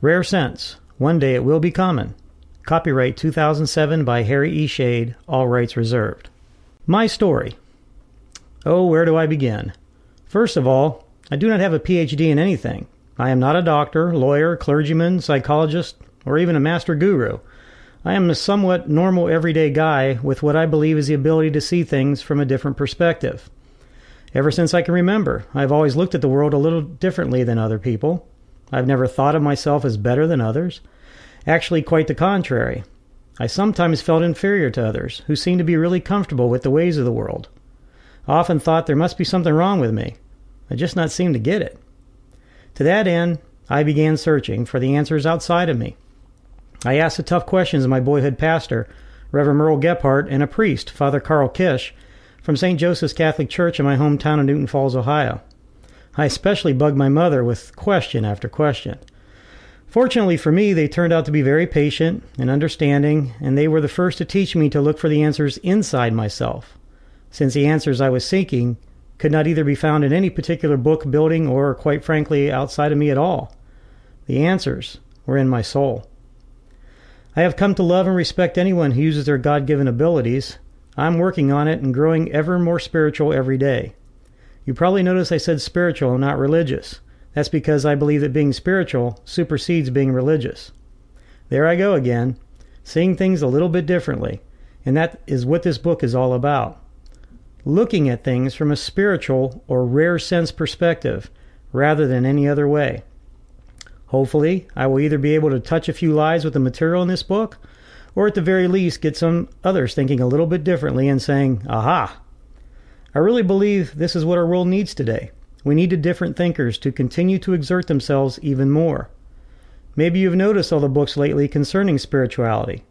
Rare Sense. One day it will be common. Copyright 2007 by Harry E. Shade. All rights reserved. My story. Oh, where do I begin? First of all, I do not have a PhD in anything. I am not a doctor, lawyer, clergyman, psychologist, or even a master guru. I am a somewhat normal everyday guy with what I believe is the ability to see things from a different perspective. Ever since I can remember, I've always looked at the world a little differently than other people. I've never thought of myself as better than others. Actually, quite the contrary. I sometimes felt inferior to others, who seemed to be really comfortable with the ways of the world. I often thought there must be something wrong with me. I just not seemed to get it. To that end, I began searching for the answers outside of me. I asked the tough questions of my boyhood pastor, Reverend Merle Gephardt, and a priest, Father Carl Kish, from St. Joseph's Catholic Church in my hometown of Newton Falls, Ohio. I especially bugged my mother with question after question. Fortunately for me, they turned out to be very patient and understanding, and they were the first to teach me to look for the answers inside myself, since the answers I was seeking could not either be found in any particular book, building, or, quite frankly, outside of me at all. The answers were in my soul. I have come to love and respect anyone who uses their God-given abilities. I'm working on it and growing ever more spiritual every day. You probably noticed I said spiritual and not religious. That's because I believe that being spiritual supersedes being religious. There I go again, seeing things a little bit differently, and that is what this book is all about. Looking at things from a spiritual or rare sense perspective, rather than any other way. Hopefully, I will either be able to touch a few lives with the material in this book, or at the very least get some others thinking a little bit differently and saying, aha! I really believe this is what our world needs today. We need different thinkers to continue to exert themselves even more. Maybe you've noticed all the books lately concerning spirituality.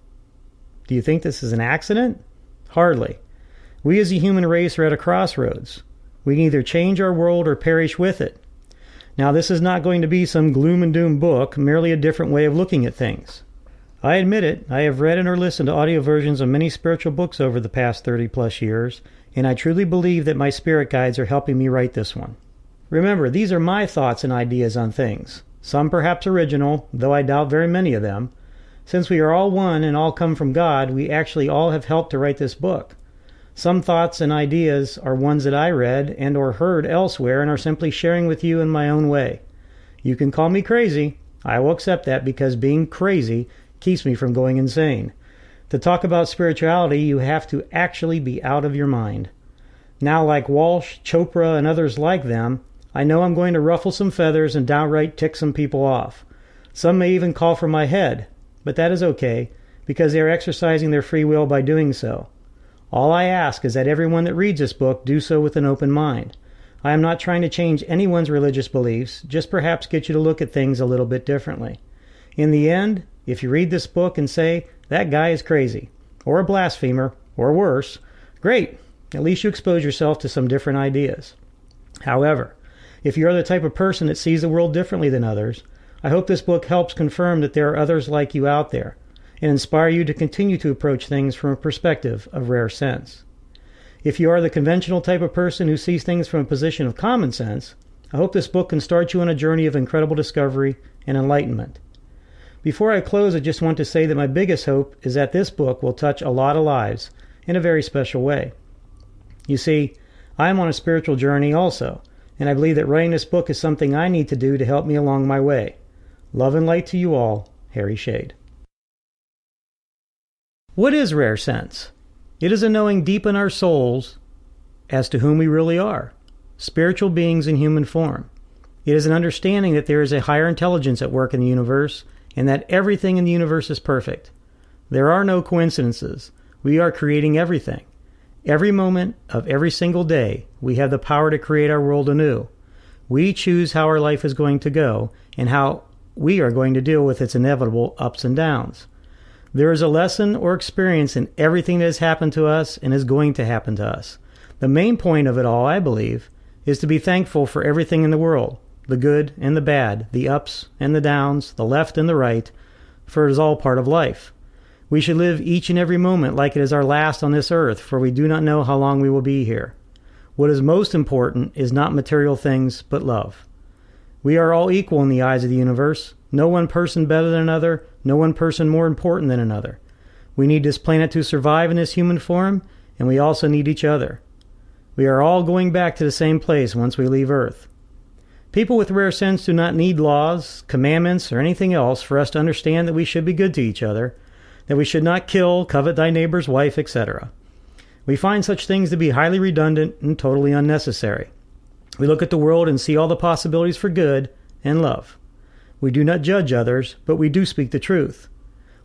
Do you think this is an accident? Hardly. We as a human race are at a crossroads. We can either change our world or perish with it. Now, this is not going to be some gloom and doom book, merely a different way of looking at things. I admit it, I have read and or listened to audio versions of many spiritual books over the past 30-plus years, and I truly believe that my spirit guides are helping me write this one. Remember, these are my thoughts and ideas on things, some perhaps original, though I doubt very many of them. Since we are all one and all come from God, we actually all have helped to write this book. Some thoughts and ideas are ones that I read and or heard elsewhere and are simply sharing with you in my own way. You can call me crazy. I will accept that because being crazy keeps me from going insane. To talk about spirituality, you have to actually be out of your mind. Now, like Walsh, Chopra, and others like them, I know I'm going to ruffle some feathers and downright tick some people off. Some may even call for my head, but that is okay, because they are exercising their free will by doing so. All I ask is that everyone that reads this book do so with an open mind. I am not trying to change anyone's religious beliefs, just perhaps get you to look at things a little bit differently. In the end, if you read this book and say, that guy is crazy, or a blasphemer, or worse, great, at least you expose yourself to some different ideas. However, if you are the type of person that sees the world differently than others, I hope this book helps confirm that there are others like you out there, and inspire you to continue to approach things from a perspective of rare sense. If you are the conventional type of person who sees things from a position of common sense, I hope this book can start you on a journey of incredible discovery and enlightenment. Before I close, I just want to say that my biggest hope is that this book will touch a lot of lives in a very special way. You see, I am on a spiritual journey also, and I believe that writing this book is something I need to do to help me along my way. Love and light to you all, Harry Shade. What is rare sense? It is a knowing deep in our souls as to whom we really are, spiritual beings in human form. It is an understanding that there is a higher intelligence at work in the universe, and that everything in the universe is perfect. There are no coincidences. We are creating everything. Every moment of every single day, we have the power to create our world anew. We choose how our life is going to go and how we are going to deal with its inevitable ups and downs. There is a lesson or experience in everything that has happened to us and is going to happen to us. The main point of it all, I believe, is to be thankful for everything in the world, the good and the bad, the ups and the downs, the left and the right, for it is all part of life. We should live each and every moment like it is our last on this earth, for we do not know how long we will be here. What is most important is not material things, but love. We are all equal in the eyes of the universe, No one person better than another, no one person more important than another. We need this planet to survive in this human form, and we also need each other. We are all going back to the same place once we leave Earth. People with rare sense do not need laws, commandments, or anything else for us to understand that we should be good to each other, that we should not kill, covet thy neighbor's wife, etc. We find such things to be highly redundant and totally unnecessary. We look at the world and see all the possibilities for good and love. We do not judge others, but we do speak the truth.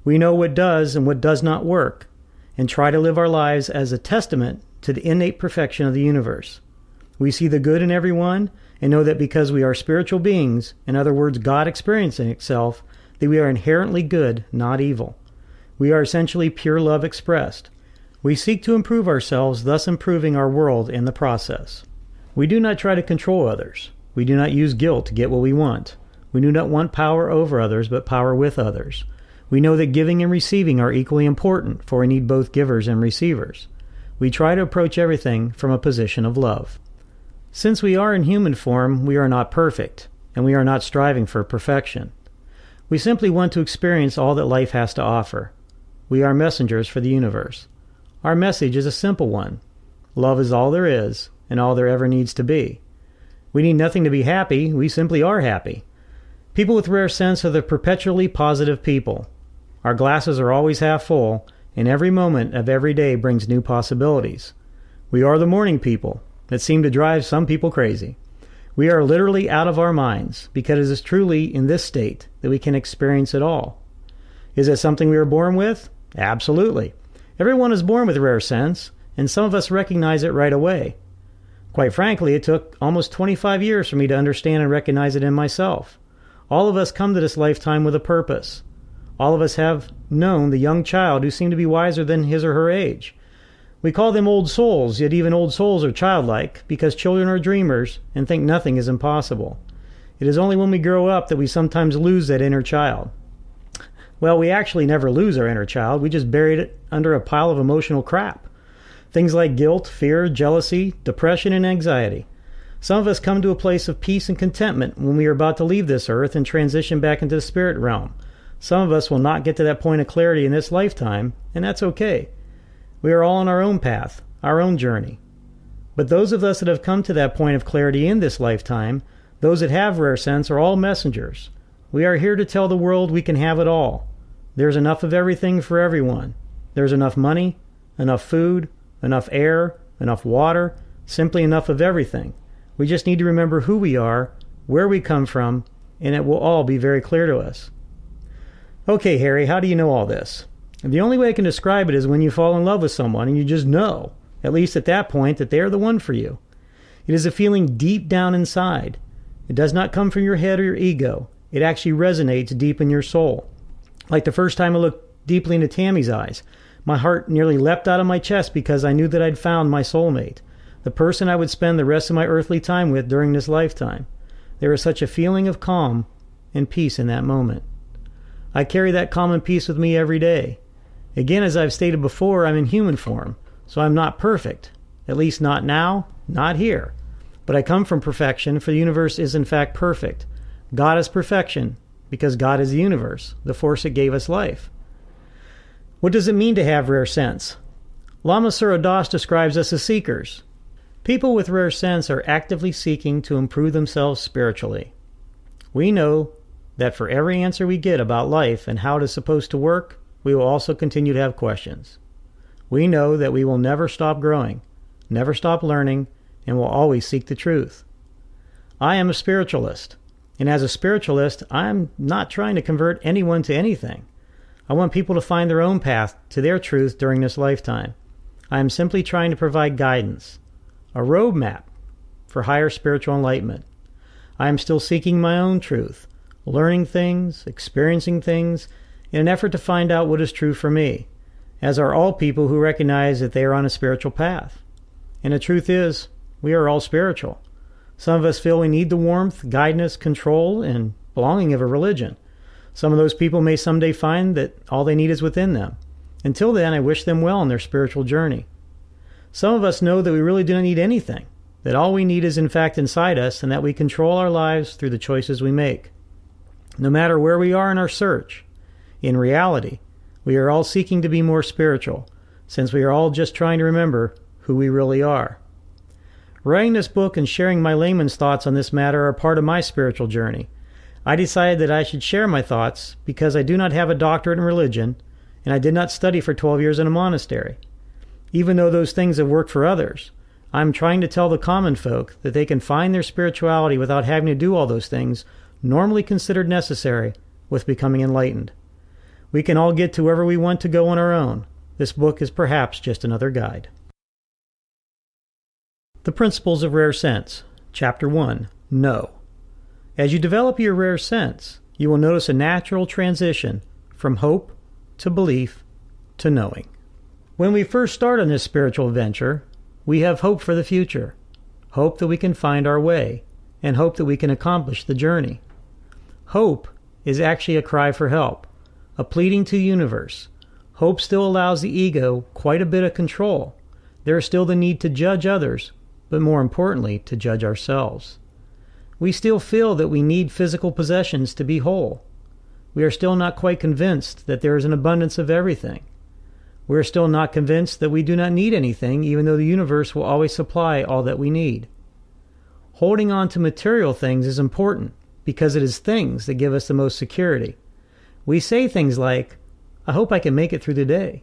We know what does and what does not work, and try to live our lives as a testament to the innate perfection of the universe. We see the good in everyone and know that because we are spiritual beings, in other words, God experiencing itself, that we are inherently good, not evil. We are essentially pure love expressed. We seek to improve ourselves, thus improving our world in the process. We do not try to control others. We do not use guilt to get what we want. We do not want power over others, but power with others. We know that giving and receiving are equally important, for we need both givers and receivers. We try to approach everything from a position of love. Since we are in human form, we are not perfect, and we are not striving for perfection. We simply want to experience all that life has to offer. We are messengers for the universe. Our message is a simple one. Love is all there is, and all there ever needs to be. We need nothing to be happy, we simply are happy. People with rare sense are the perpetually positive people. Our glasses are always half full, and every moment of every day brings new possibilities. We are the morning people that seem to drive some people crazy. We are literally out of our minds, because it is truly in this state that we can experience it all. Is it something we were born with? Absolutely. Everyone is born with rare sense, and some of us recognize it right away. Quite frankly, it took almost 25 years for me to understand and recognize it in myself. All of us come to this lifetime with a purpose. All of us have known the young child who seemed to be wiser than his or her age. We call them old souls, yet even old souls are childlike, because children are dreamers and think nothing is impossible. It is only when we grow up that we sometimes lose that inner child. Well, we actually never lose our inner child, we just bury it under a pile of emotional crap. Things like guilt, fear, jealousy, depression, and anxiety. Some of us come to a place of peace and contentment when we are about to leave this earth and transition back into the spirit realm. Some of us will not get to that point of clarity in this lifetime, and that's okay. We are all on our own path, our own journey. But those of us that have come to that point of clarity in this lifetime, those that have rare sense, are all messengers. We are here to tell the world we can have it all. There's enough of everything for everyone. There's enough money, enough food, enough air, enough water, simply enough of everything. We just need to remember who we are, where we come from, and it will all be very clear to us. Okay, Harry, how do you know all this? The only way I can describe it is when you fall in love with someone and you just know, at least at that point, that they are the one for you. It is a feeling deep down inside. It does not come from your head or your ego. It actually resonates deep in your soul. Like the first time I looked deeply into Tammy's eyes, my heart nearly leapt out of my chest because I knew that I'd found my soulmate, the person I would spend the rest of my earthly time with during this lifetime. There is such a feeling of calm and peace in that moment. I carry that calm and peace with me every day. Again, as I've stated before, I'm in human form, so I'm not perfect. At least not now, not here. But I come from perfection, for the universe is in fact perfect. God is perfection, because God is the universe, the force that gave us life. What does it mean to have rare sense? Lama Surya Das describes us as seekers. People with rare sense are actively seeking to improve themselves spiritually. We know that for every answer we get about life and how it is supposed to work, we will also continue to have questions. We know that we will never stop growing, never stop learning, and will always seek the truth. I am a spiritualist, and as a spiritualist, I am not trying to convert anyone to anything. I want people to find their own path to their truth during this lifetime. I am simply trying to provide guidance, a roadmap for higher spiritual enlightenment. I am still seeking my own truth, learning things, experiencing things, in an effort to find out what is true for me, as are all people who recognize that they are on a spiritual path. And the truth is, we are all spiritual. Some of us feel we need the warmth, guidance, control, and belonging of a religion. Some of those people may someday find that all they need is within them. Until then, I wish them well on their spiritual journey. Some of us know that we really do not need anything, that all we need is in fact inside us, and that we control our lives through the choices we make. no matter where we are in our search. In reality, we are all seeking to be more spiritual, since we are all just trying to remember who we really are. Writing this book and sharing my layman's thoughts on this matter are part of my spiritual journey. I decided that I should share my thoughts because I do not have a doctorate in religion, and I did not study for 12 years in a monastery. Even though those things have worked for others, I'm trying to tell the common folk that they can find their spirituality without having to do all those things normally considered necessary with becoming enlightened. We can all get to wherever we want to go on our own. This book is perhaps just another guide. The Principles of Rare Sense, Chapter 1, Know. As you develop your rare sense, you will notice a natural transition from hope to belief to knowing. When we first start on this spiritual venture, we have hope for the future, hope that we can find our way, and hope that we can accomplish the journey. Hope is actually a cry for help, a pleading to the universe. Hope still allows the ego quite a bit of control. There is still the need to judge others, but more importantly, to judge ourselves. We still feel that we need physical possessions to be whole. We are still not quite convinced that there is an abundance of everything. We are still not convinced that we do not need anything, even though the universe will always supply all that we need. Holding on to material things is important because it is things that give us the most security. We say things like, I hope I can make it through the day.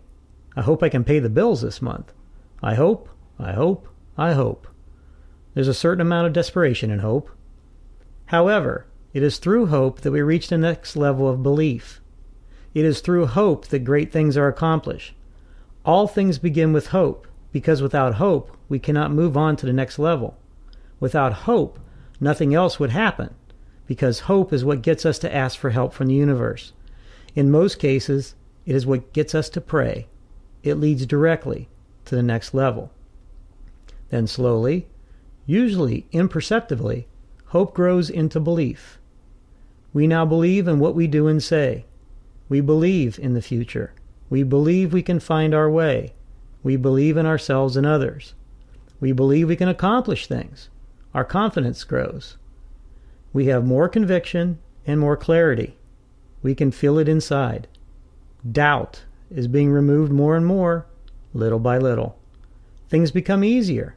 I hope I can pay the bills this month. I hope, I hope, I hope. There's a certain amount of desperation in hope. However, it is through hope that we reach the next level of belief. It is through hope that great things are accomplished. All things begin with hope, because without hope, we cannot move on to the next level. Without hope, nothing else would happen, because hope is what gets us to ask for help from the universe. In most cases, it is what gets us to pray. It leads directly to the next level. Then slowly, usually imperceptibly, hope grows into belief. We now believe in what we do and say. We believe in the future. We believe we can find our way. We believe in ourselves and others. We believe we can accomplish things. Our confidence grows. We have more conviction and more clarity. We can feel it inside. Doubt is being removed more and more, little by little. Things become easier.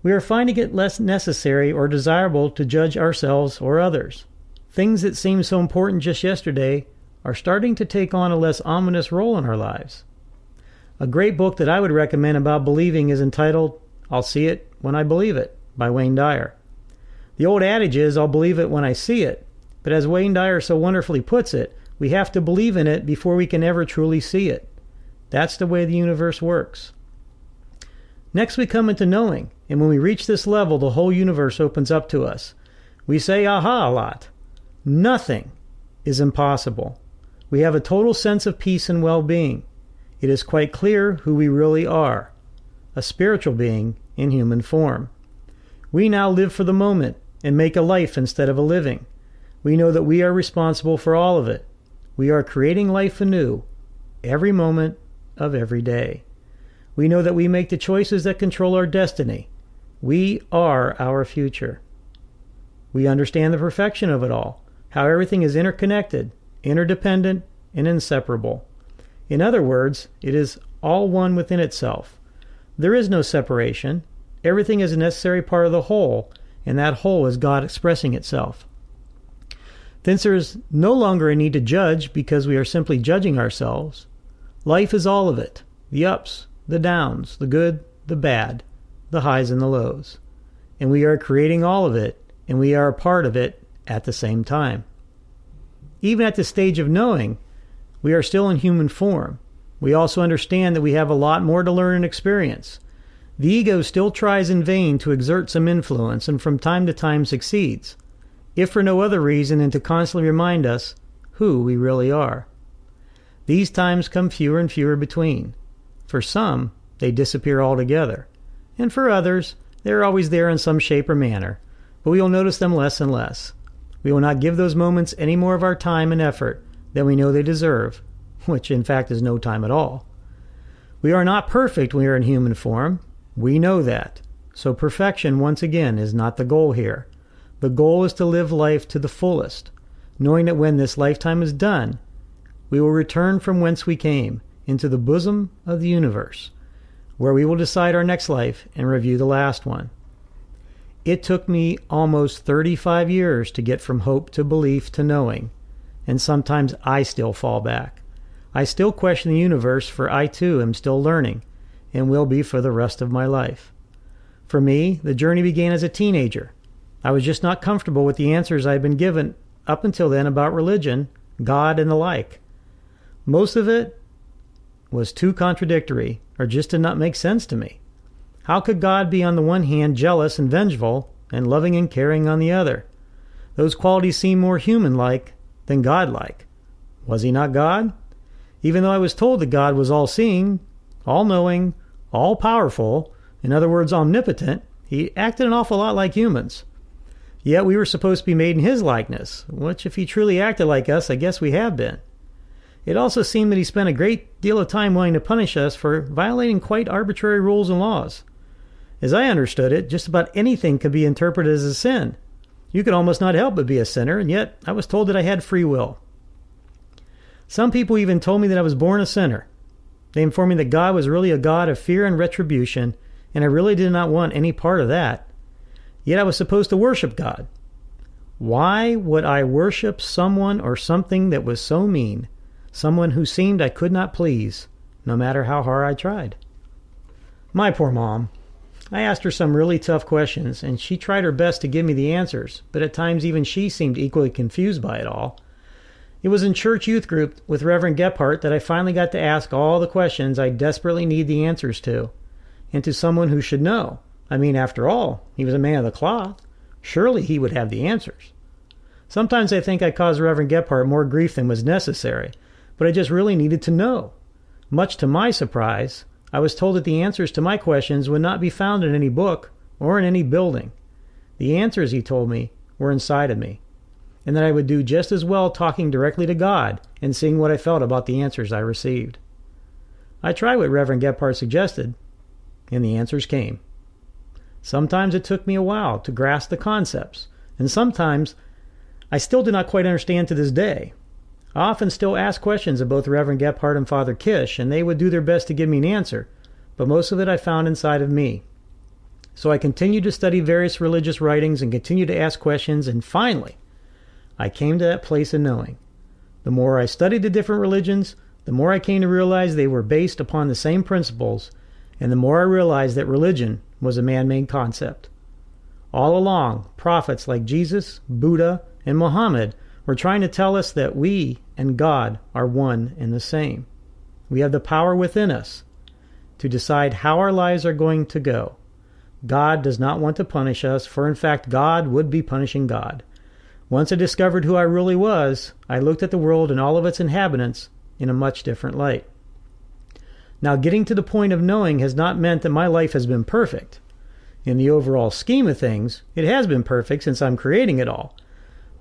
We are finding it less necessary or desirable to judge ourselves or others. Things that seemed so important just yesterday are starting to take on a less ominous role in our lives. A great book that I would recommend about believing is entitled, I'll See It When I Believe It, by Wayne Dyer. The old adage is, I'll believe it when I see it, but as Wayne Dyer so wonderfully puts it, we have to believe in it before we can ever truly see it. That's the way the universe works. Next we come into knowing, and when we reach this level, the whole universe opens up to us. We say aha a lot. Nothing is impossible. We have a total sense of peace and well-being. It is quite clear who we really are, a spiritual being in human form. We now live for the moment and make a life instead of a living. We know that we are responsible for all of it. We are creating life anew, every moment of every day. We know that we make the choices that control our destiny. We are our future. We understand the perfection of it all, how everything is interconnected, interdependent, and inseparable. In other words, it is all one within itself. There is no separation. Everything is a necessary part of the whole, and that whole is God expressing itself. Since there is no longer a need to judge because we are simply judging ourselves, life is all of it, the ups, the downs, the good, the bad, the highs and the lows. And we are creating all of it, and we are a part of it at the same time. Even at the stage of knowing, we are still in human form. We also understand that we have a lot more to learn and experience. The ego still tries in vain to exert some influence and from time to time succeeds, if for no other reason than to constantly remind us who we really are. These times come fewer and fewer between. For some, they disappear altogether, and for others, they are always there in some shape or manner, but we will notice them less and less. We will not give those moments any more of our time and effort than we know they deserve, which in fact is no time at all. We are not perfect when we are in human form. We know that. So perfection, once again, is not the goal here. The goal is to live life to the fullest, knowing that when this lifetime is done, we will return from whence we came into the bosom of the universe, where we will decide our next life and review the last one. It took me almost 35 years to get from hope to belief to knowing, and sometimes I still fall back. I still question the universe, for I too am still learning, and will be for the rest of my life. For me, the journey began as a teenager. I was just not comfortable with the answers I had been given up until then about religion, God, and the like. Most of it was too contradictory, or just did not make sense to me. How could God be on the one hand jealous and vengeful, and loving and caring on the other? Those qualities seem more human-like than God-like. Was he not God? Even though I was told that God was all-seeing, all-knowing, all-powerful, in other words, omnipotent, he acted an awful lot like humans. Yet we were supposed to be made in his likeness, which if he truly acted like us, I guess we have been. It also seemed that he spent a great deal of time wanting to punish us for violating quite arbitrary rules and laws. As I understood it, just about anything could be interpreted as a sin. You could almost not help but be a sinner, and yet I was told that I had free will. Some people even told me that I was born a sinner. They informed me that God was really a God of fear and retribution, and I really did not want any part of that. Yet I was supposed to worship God. Why would I worship someone or something that was so mean, someone who seemed I could not please, no matter how hard I tried? My poor mom. I asked her some really tough questions, and she tried her best to give me the answers, but at times even she seemed equally confused by it all. It was in church youth group with Reverend Gephardt that I finally got to ask all the questions I desperately need the answers to, and to someone who should know. I mean, after all, he was a man of the cloth. Surely he would have the answers. Sometimes I think I caused Reverend Gephardt more grief than was necessary, but I just really needed to know. Much to my surprise, I was told that the answers to my questions would not be found in any book or in any building. The answers, he told me, were inside of me, and that I would do just as well talking directly to God and seeing what I felt about the answers I received. I tried what Reverend Gephardt suggested, and the answers came. Sometimes it took me a while to grasp the concepts, and sometimes I still do not quite understand to this day. I often still ask questions of both Reverend Gephardt and Father Kish, and they would do their best to give me an answer, but most of it I found inside of me. So I continued to study various religious writings and continued to ask questions, and finally, I came to that place of knowing. The more I studied the different religions, the more I came to realize they were based upon the same principles, and the more I realized that religion was a man-made concept. All along, prophets like Jesus, Buddha, and Muhammad were trying to tell us that we and God are one and the same. We have the power within us to decide how our lives are going to go. God does not want to punish us, for in fact God would be punishing God. Once I discovered who I really was, I looked at the world and all of its inhabitants in a much different light. Now, getting to the point of knowing has not meant that my life has been perfect. In the overall scheme of things, it has been perfect since I'm creating it all.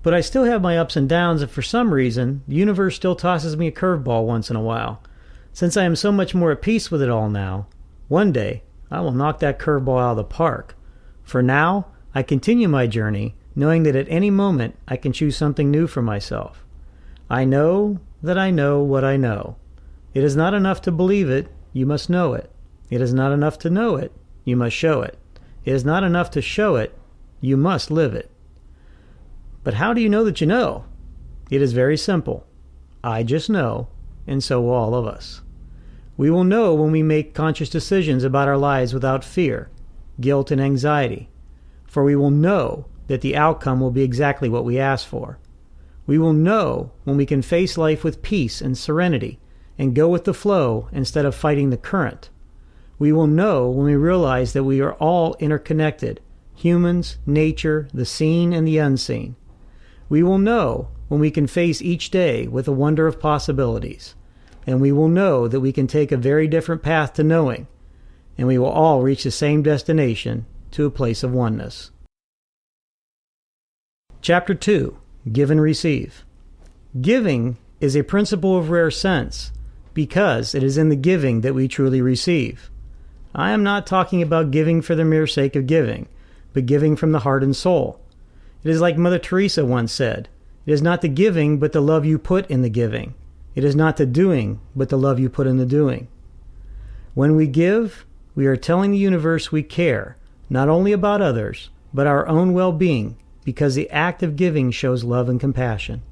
But I still have my ups and downs, and for some reason, the universe still tosses me a curveball once in a while. Since I am so much more at peace with it all now, one day I will knock that curveball out of the park. For now, I continue my journey, knowing that at any moment I can choose something new for myself. I know that I know what I know. It is not enough to believe it, you must know it. It is not enough to know it, you must show it. It is not enough to show it, you must live it. But how do you know that you know? It is very simple. I just know, and so will all of us. We will know when we make conscious decisions about our lives without fear, guilt, and anxiety, for we will know that the outcome will be exactly what we ask for. We will know when we can face life with peace and serenity and go with the flow instead of fighting the current. We will know when we realize that we are all interconnected, humans, nature, the seen and the unseen. We will know when we can face each day with a wonder of possibilities, and we will know that we can take a very different path to knowing, and we will all reach the same destination, to a place of oneness. Chapter 2. Give and Receive. Giving is a principle of rare sense, because it is in the giving that we truly receive. I am not talking about giving for the mere sake of giving, but giving from the heart and soul. It is like Mother Teresa once said, It is not the giving, but the love you put in the giving. It is not the doing, but the love you put in the doing. When we give, we are telling the universe we care, not only about others, but our own well-being, because the act of giving shows love and compassion.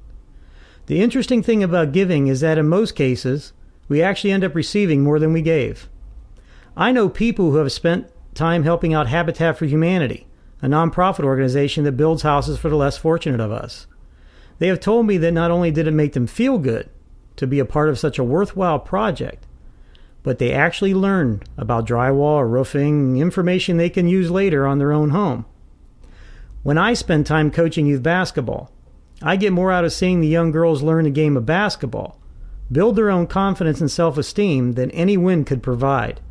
The interesting thing about giving is that in most cases, we actually end up receiving more than we gave. I know people who have spent time helping out Habitat for Humanity, a nonprofit organization that builds houses for the less fortunate of us. They have told me that not only did it make them feel good to be a part of such a worthwhile project, but they actually learned about drywall or roofing, information they can use later on their own home. When I spend time coaching youth basketball, I get more out of seeing the young girls learn the game of basketball, build their own confidence and self-esteem than any win could provide.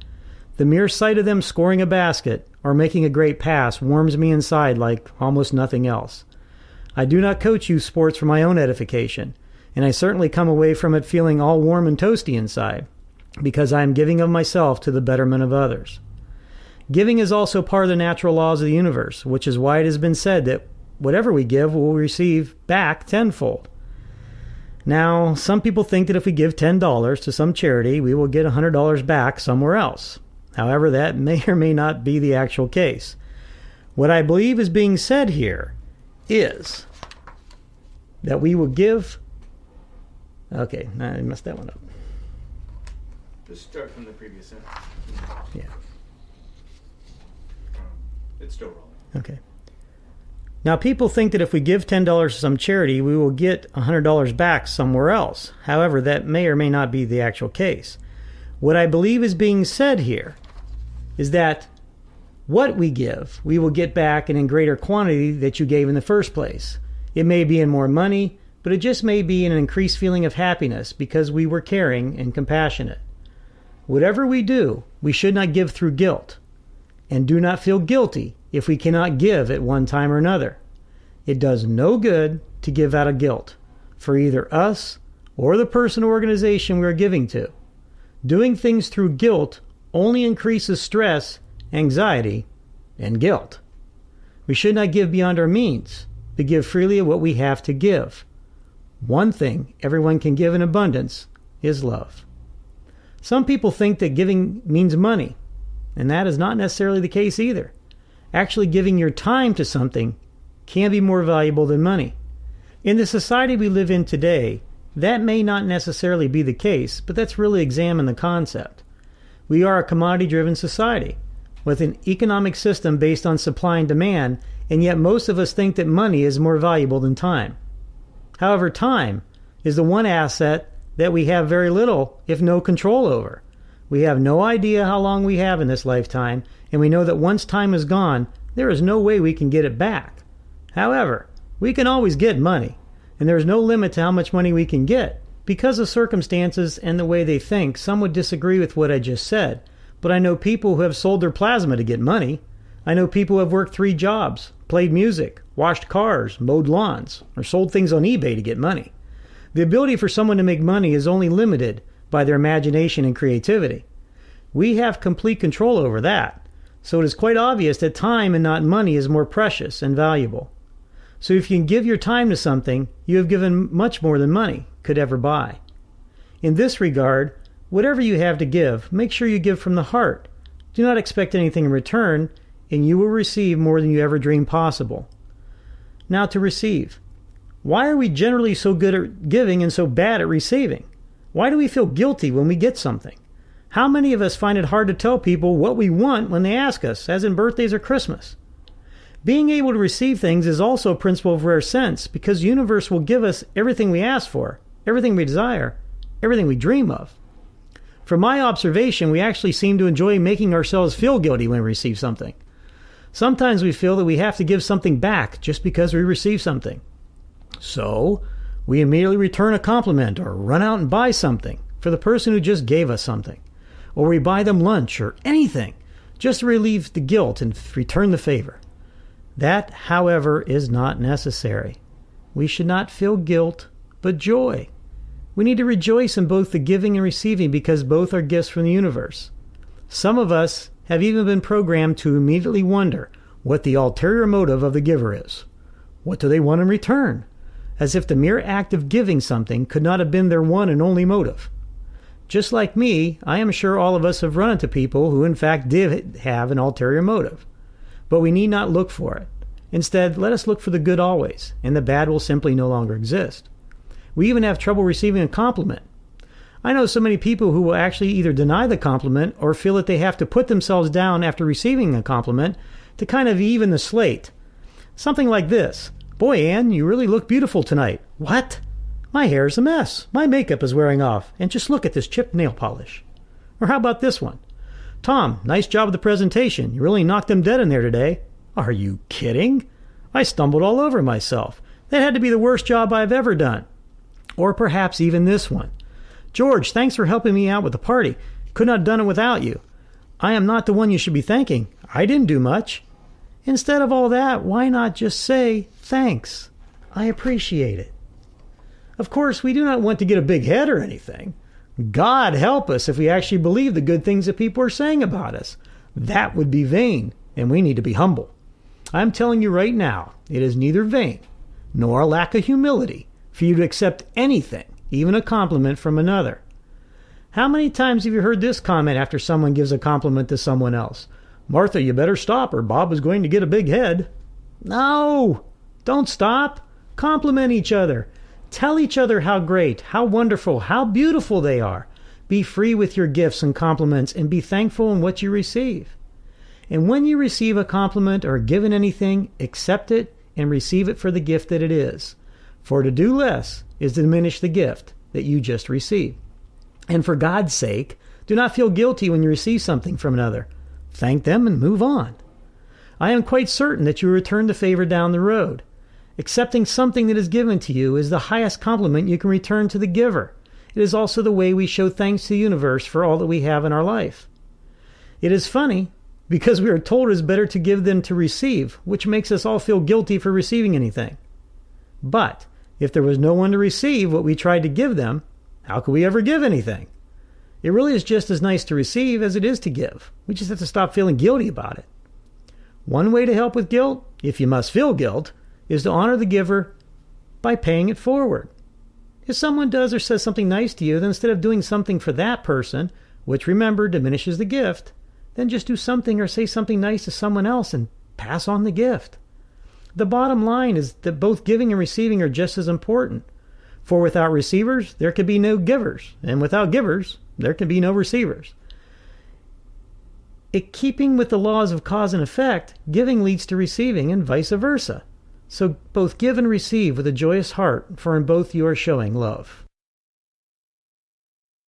The mere sight of them scoring a basket or making a great pass warms me inside like almost nothing else. I do not coach youth sports for my own edification, and I certainly come away from it feeling all warm and toasty inside, because I am giving of myself to the betterment of others. Giving is also part of the natural laws of the universe, which is why it has been said that whatever we give, we'll receive back tenfold. Now, some people think that if we give $10 to some charity, we will get $100 back somewhere else. However, that may or may not be the actual case. What I believe is being said here is that we will give... Okay, I messed that one up. Just start from the previous sentence. Yeah. It's still rolling. Okay. Now, people think that if we give $10 to some charity, we will get $100 back somewhere else. However, that may or may not be the actual case. What I believe is being said here is that what we give, we will get back and in greater quantity that you gave in the first place. It may be in more money, but it just may be in an increased feeling of happiness because we were caring and compassionate. Whatever we do, we should not give through guilt, and do not feel guilty if we cannot give at one time or another. It does no good to give out of guilt for either us or the person or organization we are giving to. Doing things through guilt only increases stress, anxiety, and guilt. We should not give beyond our means, but give freely of what we have to give. One thing everyone can give in abundance is love. Some people think that giving means money, and that is not necessarily the case either. Actually, giving your time to something can be more valuable than money. In the society we live in today, that may not necessarily be the case, but let's really examine the concept. We are a commodity-driven society with an economic system based on supply and demand, and yet most of us think that money is more valuable than time. However, time is the one asset that we have very little, if no control over. We have no idea how long we have in this lifetime, and we know that once time is gone, there is no way we can get it back. However, we can always get money, and there is no limit to how much money we can get. Because of circumstances and the way they think, some would disagree with what I just said, but I know people who have sold their plasma to get money. I know people who have worked 3 jobs, played music, washed cars, mowed lawns, or sold things on eBay to get money. The ability for someone to make money is only limited by their imagination and creativity. We have complete control over that, so it is quite obvious that time and not money is more precious and valuable. So if you can give your time to something, you have given much more than money could ever buy. In this regard, whatever you have to give, make sure you give from the heart. Do not expect anything in return, and you will receive more than you ever dreamed possible. Now to receive. Why are we generally so good at giving and so bad at receiving? Why do we feel guilty when we get something? How many of us find it hard to tell people what we want when they ask us, as in birthdays or Christmas? Being able to receive things is also a principle of rare sense, because the universe will give us everything we ask for, everything we desire, everything we dream of. From my observation, we actually seem to enjoy making ourselves feel guilty when we receive something. Sometimes we feel that we have to give something back just because we receive something. So, we immediately return a compliment or run out and buy something for the person who just gave us something. Or we buy them lunch or anything just to relieve the guilt and return the favor. That, however, is not necessary. We should not feel guilt, but joy. We need to rejoice in both the giving and receiving because both are gifts from the universe. Some of us have even been programmed to immediately wonder what the ulterior motive of the giver is. What do they want in return? as if the mere act of giving something could not have been their one and only motive. Just like me, I am sure all of us have run into people who in fact did have an ulterior motive. But we need not look for it. Instead, let us look for the good always, and the bad will simply no longer exist. We even have trouble receiving a compliment. I know so many people who will actually either deny the compliment or feel that they have to put themselves down after receiving a compliment to kind of even the slate. Something like this. Boy, Ann, you really look beautiful tonight. What? My hair's a mess. My makeup is wearing off. And just look at this chipped nail polish. Or how about this one? Tom, nice job with the presentation. You really knocked them dead in there today. Are you kidding? I stumbled all over myself. That had to be the worst job I've ever done. Or perhaps even this one. George, thanks for helping me out with the party. Could not have done it without you. I am not the one you should be thanking. I didn't do much. Instead of all that, why not just say, thanks. I appreciate it. Of course, we do not want to get a big head or anything. God help us if we actually believe the good things that people are saying about us. That would be vain, and we need to be humble. I'm telling you right now, it is neither vain nor a lack of humility for you to accept anything, even a compliment from another. How many times have you heard this comment after someone gives a compliment to someone else? Martha, you better stop or Bob is going to get a big head. No, don't stop. Compliment each other. Tell each other how great, how wonderful, how beautiful they are. Be free with your gifts and compliments and be thankful in what you receive. And when you receive a compliment or are given anything, accept it and receive it for the gift that it is. For to do less is to diminish the gift that you just received. And for God's sake, do not feel guilty when you receive something from another. Thank them and move on. I am quite certain that you will return the favor down the road. Accepting something that is given to you is the highest compliment you can return to the giver. It is also the way we show thanks to the universe for all that we have in our life. It is funny because we are told it is better to give than to receive, which makes us all feel guilty for receiving anything. But if there was no one to receive what we tried to give them, how could we ever give anything? It really is just as nice to receive as it is to give. We just have to stop feeling guilty about it. One way to help with guilt, if you must feel guilt, is to honor the giver by paying it forward. If someone does or says something nice to you, then instead of doing something for that person, which remember diminishes the gift, then just do something or say something nice to someone else and pass on the gift. The bottom line is that both giving and receiving are just as important. For without receivers, there could be no givers. And without givers, there can be no receivers. In keeping with the laws of cause and effect, giving leads to receiving and vice versa. So both give and receive with a joyous heart, for in both you are showing love.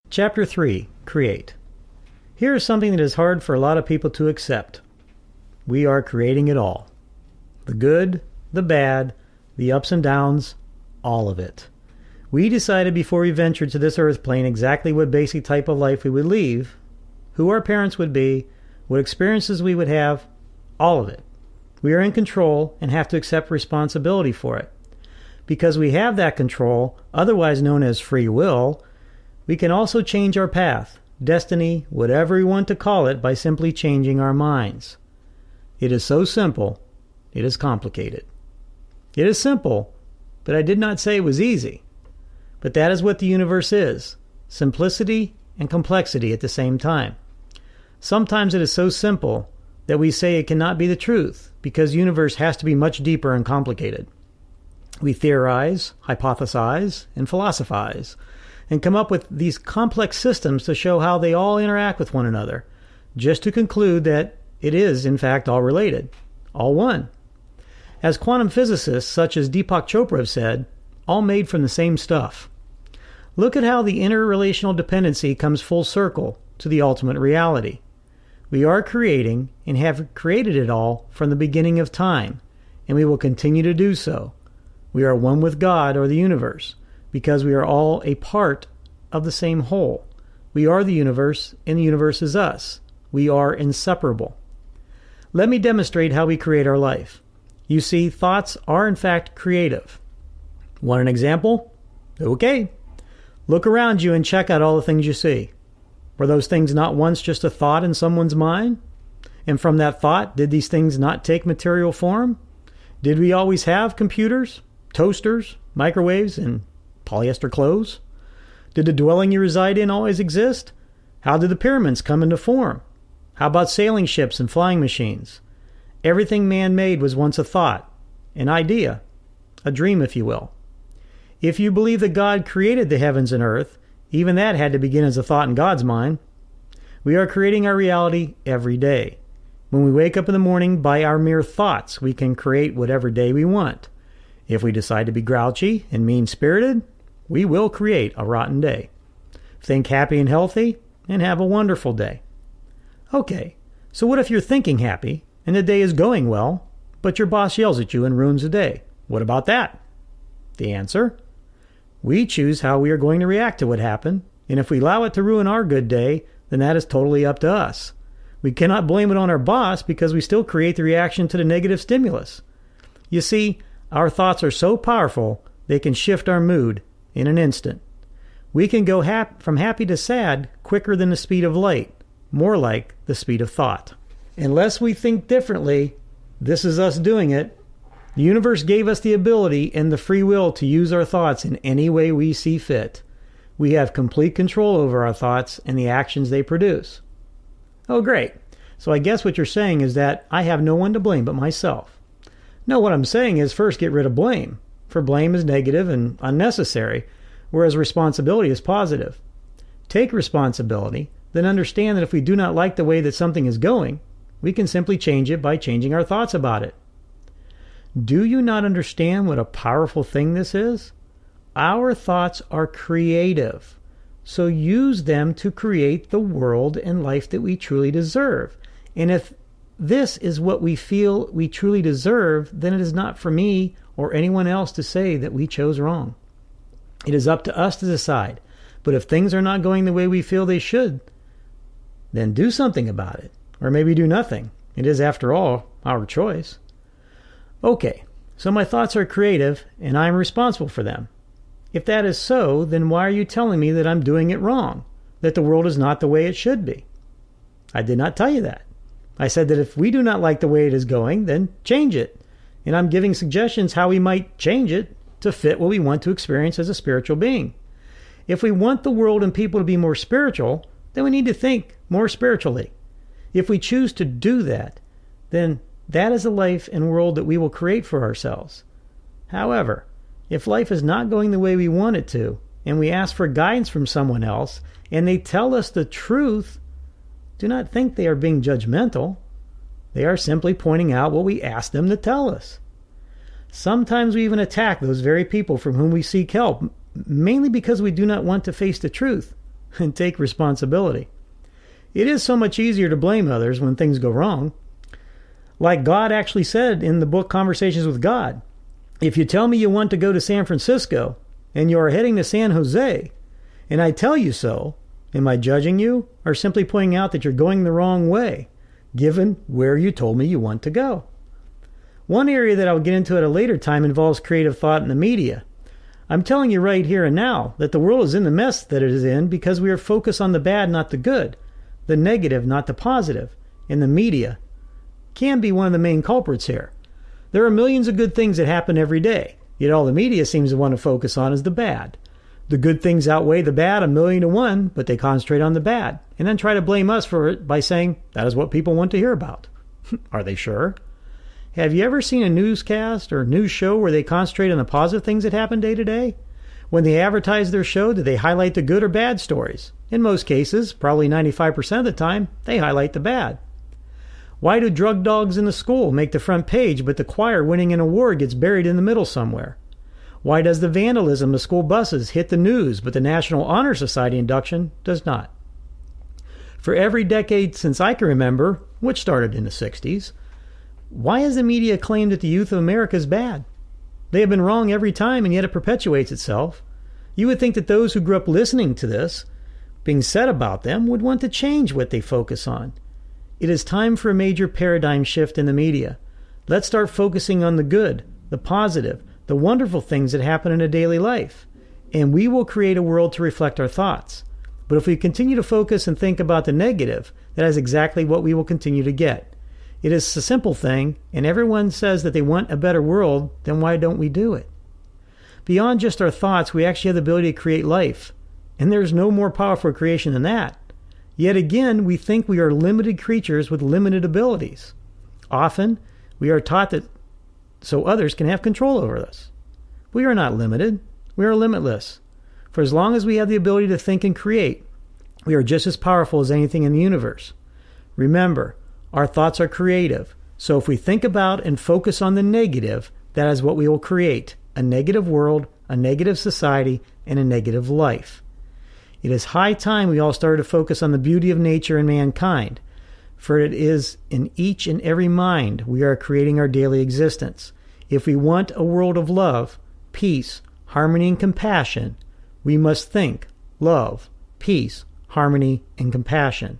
Chapter 3. Create. Here is something that is hard for a lot of people to accept. We are creating it all. The good, the bad, the ups and downs, all of it. We decided before we ventured to this earth plane exactly what basic type of life we would lead, who our parents would be, what experiences we would have, all of it. We are in control and have to accept responsibility for it. Because we have that control, otherwise known as free will, we can also change our path, destiny, whatever we want to call it, by simply changing our minds. It is so simple, it is complicated. It is simple, but I did not say it was easy. But that is what the universe is, simplicity and complexity at the same time. Sometimes it is so simple that we say it cannot be the truth, because the universe has to be much deeper and complicated. We theorize, hypothesize, and philosophize, and come up with these complex systems to show how they all interact with one another, just to conclude that it is, in fact, all related, all one. As quantum physicists such as Deepak Chopra have said, all made from the same stuff. Look at how the interrelational dependency comes full circle to the ultimate reality. We are creating and have created it all from the beginning of time, and we will continue to do so. We are one with God or the universe, because we are all a part of the same whole. We are the universe, and the universe is us. We are inseparable. Let me demonstrate how we create our life. You see, thoughts are in fact creative. Want an example? Okay. Look around you and check out all the things you see. Were those things not once just a thought in someone's mind? And from that thought, did these things not take material form? Did we always have computers, toasters, microwaves, and polyester clothes? Did the dwelling you reside in always exist? How did the pyramids come into form? How about sailing ships and flying machines? Everything man made was once a thought, an idea, a dream, if you will. If you believe that God created the heavens and earth, even that had to begin as a thought in God's mind. We are creating our reality every day. When we wake up in the morning, by our mere thoughts, we can create whatever day we want. If we decide to be grouchy and mean-spirited, we will create a rotten day. Think happy and healthy, and have a wonderful day. Okay, so what if you're thinking happy, and the day is going well, but your boss yells at you and ruins the day? What about that? The answer? We choose how we are going to react to what happened, and if we allow it to ruin our good day, then that is totally up to us. We cannot blame it on our boss because we still create the reaction to the negative stimulus. You see, our thoughts are so powerful, they can shift our mood in an instant. We can go from happy to sad quicker than the speed of light, more like the speed of thought. Unless we think differently, this is us doing it. The universe gave us the ability and the free will to use our thoughts in any way we see fit. We have complete control over our thoughts and the actions they produce. Oh, great. So I guess what you're saying is that I have no one to blame but myself. No, what I'm saying is first get rid of blame, for blame is negative and unnecessary, whereas responsibility is positive. Take responsibility, then understand that if we do not like the way that something is going, we can simply change it by changing our thoughts about it. Do you not understand what a powerful thing this is? Our thoughts are creative, so use them to create the world and life that we truly deserve. And if this is what we feel we truly deserve, then it is not for me or anyone else to say that we chose wrong. It is up to us to decide. But if things are not going the way we feel they should, then do something about it. Or maybe do nothing. It is, after all, our choice. Okay, so my thoughts are creative, and I am responsible for them. If that is so, then why are you telling me that I'm doing it wrong? That the world is not the way it should be? I did not tell you that. I said that if we do not like the way it is going, then change it. And I'm giving suggestions how we might change it to fit what we want to experience as a spiritual being. If we want the world and people to be more spiritual, then we need to think more spiritually. If we choose to do that, then that is a life and world that we will create for ourselves. However, if life is not going the way we want it to, and we ask for guidance from someone else, and they tell us the truth, do not think they are being judgmental. They are simply pointing out what we asked them to tell us. Sometimes we even attack those very people from whom we seek help, mainly because we do not want to face the truth and take responsibility. It is so much easier to blame others when things go wrong. Like God actually said in the book Conversations with God, if you tell me you want to go to San Francisco and you are heading to San Jose, and I tell you so, am I judging you or simply pointing out that you're going the wrong way, given where you told me you want to go? One area that I'll get into at a later time involves creative thought in the media. I'm telling you right here and now that the world is in the mess that it is in because we are focused on the bad, not the good, the negative, not the positive, and the media can be one of the main culprits here. There are millions of good things that happen every day, yet all the media seems to want to focus on is the bad. The good things outweigh the bad 1,000,000 to 1, but they concentrate on the bad, and then try to blame us for it by saying that is what people want to hear about. Are they sure? Have you ever seen a newscast or news show where they concentrate on the positive things that happen day to day? When they advertise their show, do they highlight the good or bad stories? In most cases, probably 95% of the time, they highlight the bad. Why do drug dogs in the school make the front page, but the choir winning an award gets buried in the middle somewhere? Why does the vandalism of school buses hit the news, but the National Honor Society induction does not? For every decade since I can remember, which started in the 60s, why has the media claimed that the youth of America is bad? They have been wrong every time, and yet it perpetuates itself. You would think that those who grew up listening to this being said about them would want to change what they focus on. It is time for a major paradigm shift in the media. Let's start focusing on the good, the positive, the wonderful things that happen in a daily life, and we will create a world to reflect our thoughts. But if we continue to focus and think about the negative, that is exactly what we will continue to get. It is a simple thing, and everyone says that they want a better world, then why don't we do it? Beyond just our thoughts, we actually have the ability to create life. And there's no more powerful creation than that. Yet again, we think we are limited creatures with limited abilities. Often, we are taught that so others can have control over us. We are not limited. We are limitless. For as long as we have the ability to think and create, we are just as powerful as anything in the universe. Remember, our thoughts are creative. So if we think about and focus on the negative, that is what we will create: a negative world, a negative society, and a negative life. It is high time we all started to focus on the beauty of nature and mankind, for it is in each and every mind we are creating our daily existence. If we want a world of love, peace, harmony, and compassion, we must think, love, peace, harmony, and compassion.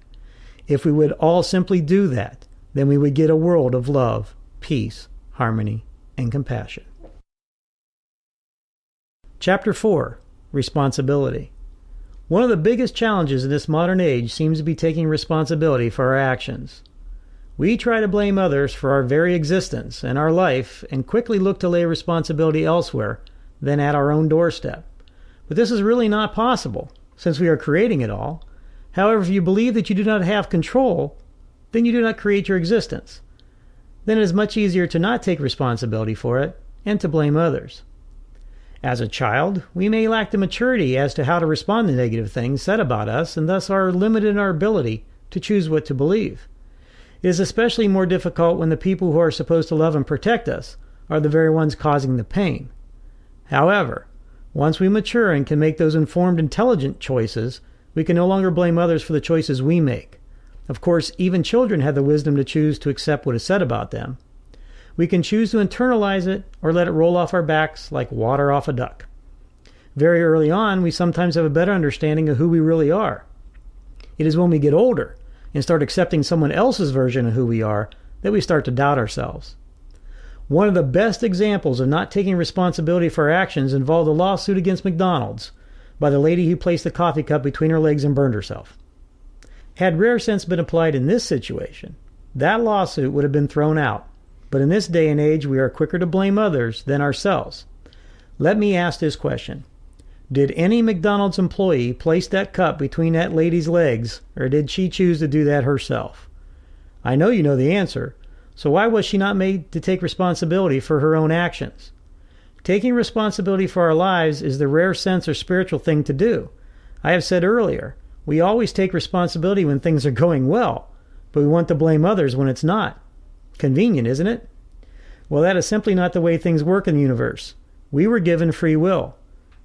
If we would all simply do that, then we would get a world of love, peace, harmony, and compassion. Chapter 4. Responsibility. One of the biggest challenges in this modern age seems to be taking responsibility for our actions. We try to blame others for our very existence and our life and quickly look to lay responsibility elsewhere than at our own doorstep. But this is really not possible, since we are creating it all. However, if you believe that you do not have control, then you do not create your existence. Then it is much easier to not take responsibility for it and to blame others. As a child, we may lack the maturity as to how to respond to negative things said about us and thus are limited in our ability to choose what to believe. It is especially more difficult when the people who are supposed to love and protect us are the very ones causing the pain. However, once we mature and can make those informed, intelligent choices, we can no longer blame others for the choices we make. Of course, even children have the wisdom to choose to accept what is said about them. We can choose to internalize it or let it roll off our backs like water off a duck. Very early on, we sometimes have a better understanding of who we really are. It is when we get older and start accepting someone else's version of who we are that we start to doubt ourselves. One of the best examples of not taking responsibility for our actions involved a lawsuit against McDonald's by the lady who placed the coffee cup between her legs and burned herself. Had rare sense been applied in this situation, that lawsuit would have been thrown out. But in this day and age, we are quicker to blame others than ourselves. Let me ask this question. Did any McDonald's employee place that cup between that lady's legs, or did she choose to do that herself? I know you know the answer, so why was she not made to take responsibility for her own actions? Taking responsibility for our lives is the rare sense or spiritual thing to do. I have said earlier, we always take responsibility when things are going well, but we want to blame others when it's not. Convenient, isn't it? Well, that is simply not the way things work in the universe. We were given free will.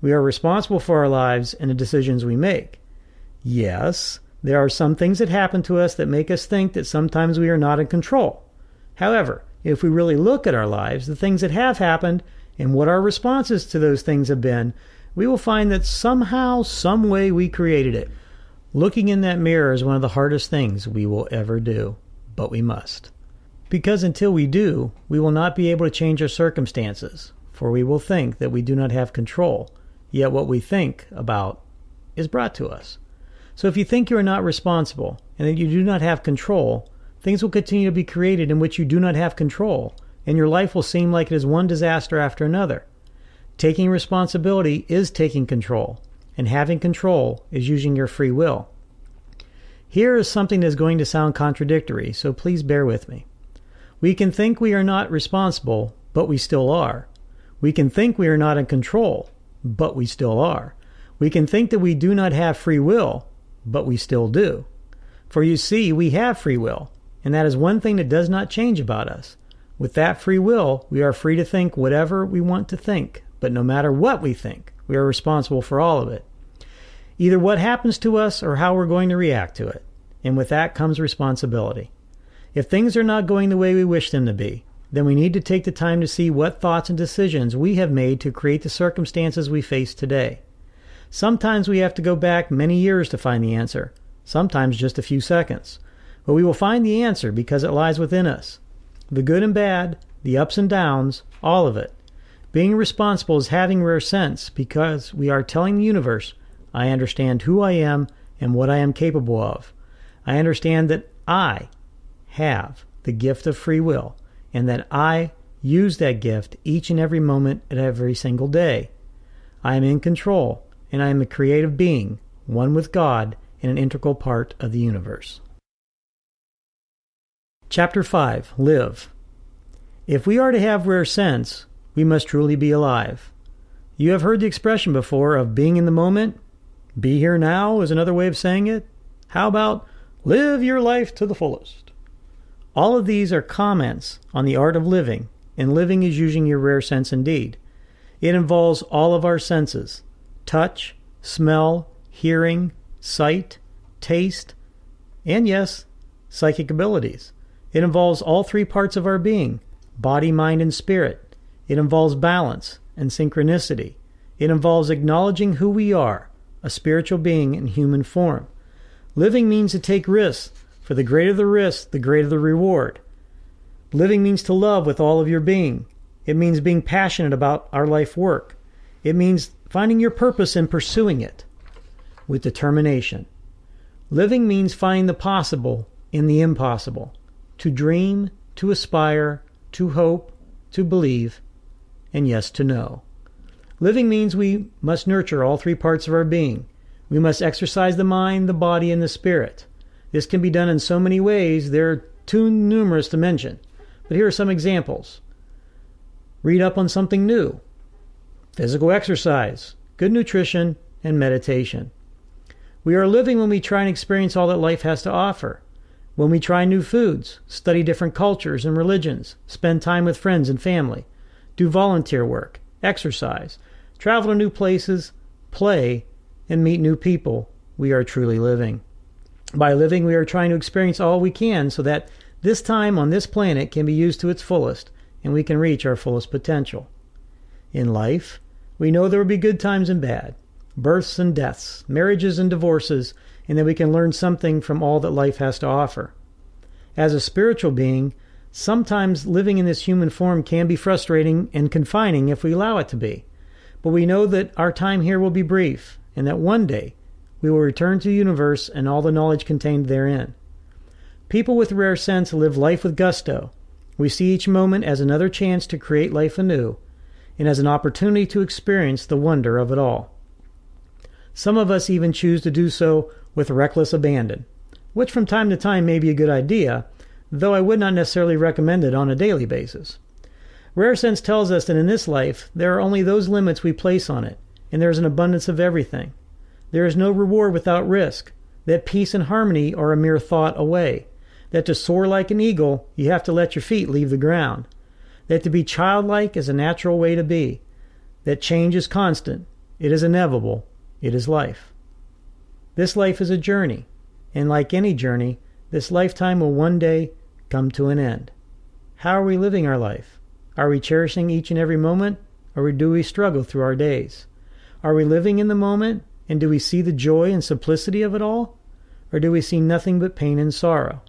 We are responsible for our lives and the decisions we make. Yes, there are some things that happen to us that make us think that sometimes we are not in control. However, if we really look at our lives, the things that have happened, and what our responses to those things have been, we will find that somehow, some way we created it. Looking in that mirror is one of the hardest things we will ever do, but we must. Because until we do, we will not be able to change our circumstances, for we will think that we do not have control, yet what we think about is brought to us. So if you think you are not responsible and that you do not have control, things will continue to be created in which you do not have control, and your life will seem like it is one disaster after another. Taking responsibility is taking control, and having control is using your free will. Here is something that is going to sound contradictory, so please bear with me. We can think we are not responsible, but we still are. We can think we are not in control, but we still are. We can think that we do not have free will, but we still do. For you see, we have free will, and that is one thing that does not change about us. With that free will, we are free to think whatever we want to think, but no matter what we think, we are responsible for all of it. Either what happens to us or how we're going to react to it. And with that comes responsibility. If things are not going the way we wish them to be, then we need to take the time to see what thoughts and decisions we have made to create the circumstances we face today. Sometimes we have to go back many years to find the answer, sometimes just a few seconds. But we will find the answer because it lies within us. The good and bad, the ups and downs, all of it. Being responsible is having rare sense because we are telling the universe, I understand who I am and what I am capable of. I understand that I have the gift of free will, and that I use that gift each and every moment of every single day. I am in control, and I am a creative being, one with God and an integral part of the universe. Chapter 5. Live. If we are to have rare sense, we must truly be alive. You have heard the expression before of being in the moment. Be here now is another way of saying it. How about live your life to the fullest? All of these are comments on the art of living, and living is using your rare sense indeed. It involves all of our senses: touch, smell, hearing, sight, taste, and yes, psychic abilities. It involves all three parts of our being: body, mind, and spirit. It involves balance and synchronicity. It involves acknowledging who we are, a spiritual being in human form. Living means to take risks, for the greater the risk, the greater the reward. Living means to love with all of your being. It means being passionate about our life work. It means finding your purpose and pursuing it with determination. Living means finding the possible in the impossible, to dream, to aspire, to hope, to believe, and yes, to know. Living means we must nurture all three parts of our being. We must exercise the mind, the body, and the spirit. This can be done in so many ways, they're too numerous to mention. But here are some examples. Read up on something new. Physical exercise, good nutrition, and meditation. We are living when we try and experience all that life has to offer. When we try new foods, study different cultures and religions, spend time with friends and family, do volunteer work, exercise, travel to new places, play, and meet new people, we are truly living. By living, we are trying to experience all we can so that this time on this planet can be used to its fullest and we can reach our fullest potential. In life, we know there will be good times and bad, births and deaths, marriages and divorces, and that we can learn something from all that life has to offer. As a spiritual being, sometimes living in this human form can be frustrating and confining if we allow it to be. But we know that our time here will be brief, and that one day we will return to the universe and all the knowledge contained therein. People with rare sense live life with gusto. We see each moment as another chance to create life anew, and as an opportunity to experience the wonder of it all. Some of us even choose to do so with reckless abandon, which from time to time may be a good idea, though I would not necessarily recommend it on a daily basis. Rare sense tells us that in this life, there are only those limits we place on it, and there is an abundance of everything. There is no reward without risk, that peace and harmony are a mere thought away, that to soar like an eagle, you have to let your feet leave the ground, that to be childlike is a natural way to be, that change is constant, it is inevitable, it is life. This life is a journey, and like any journey, this lifetime will one day come to an end. How are we living our life? Are we cherishing each and every moment, or do we struggle through our days? Are we living in the moment, and do we see the joy and simplicity of it all, or do we see nothing but pain and sorrow?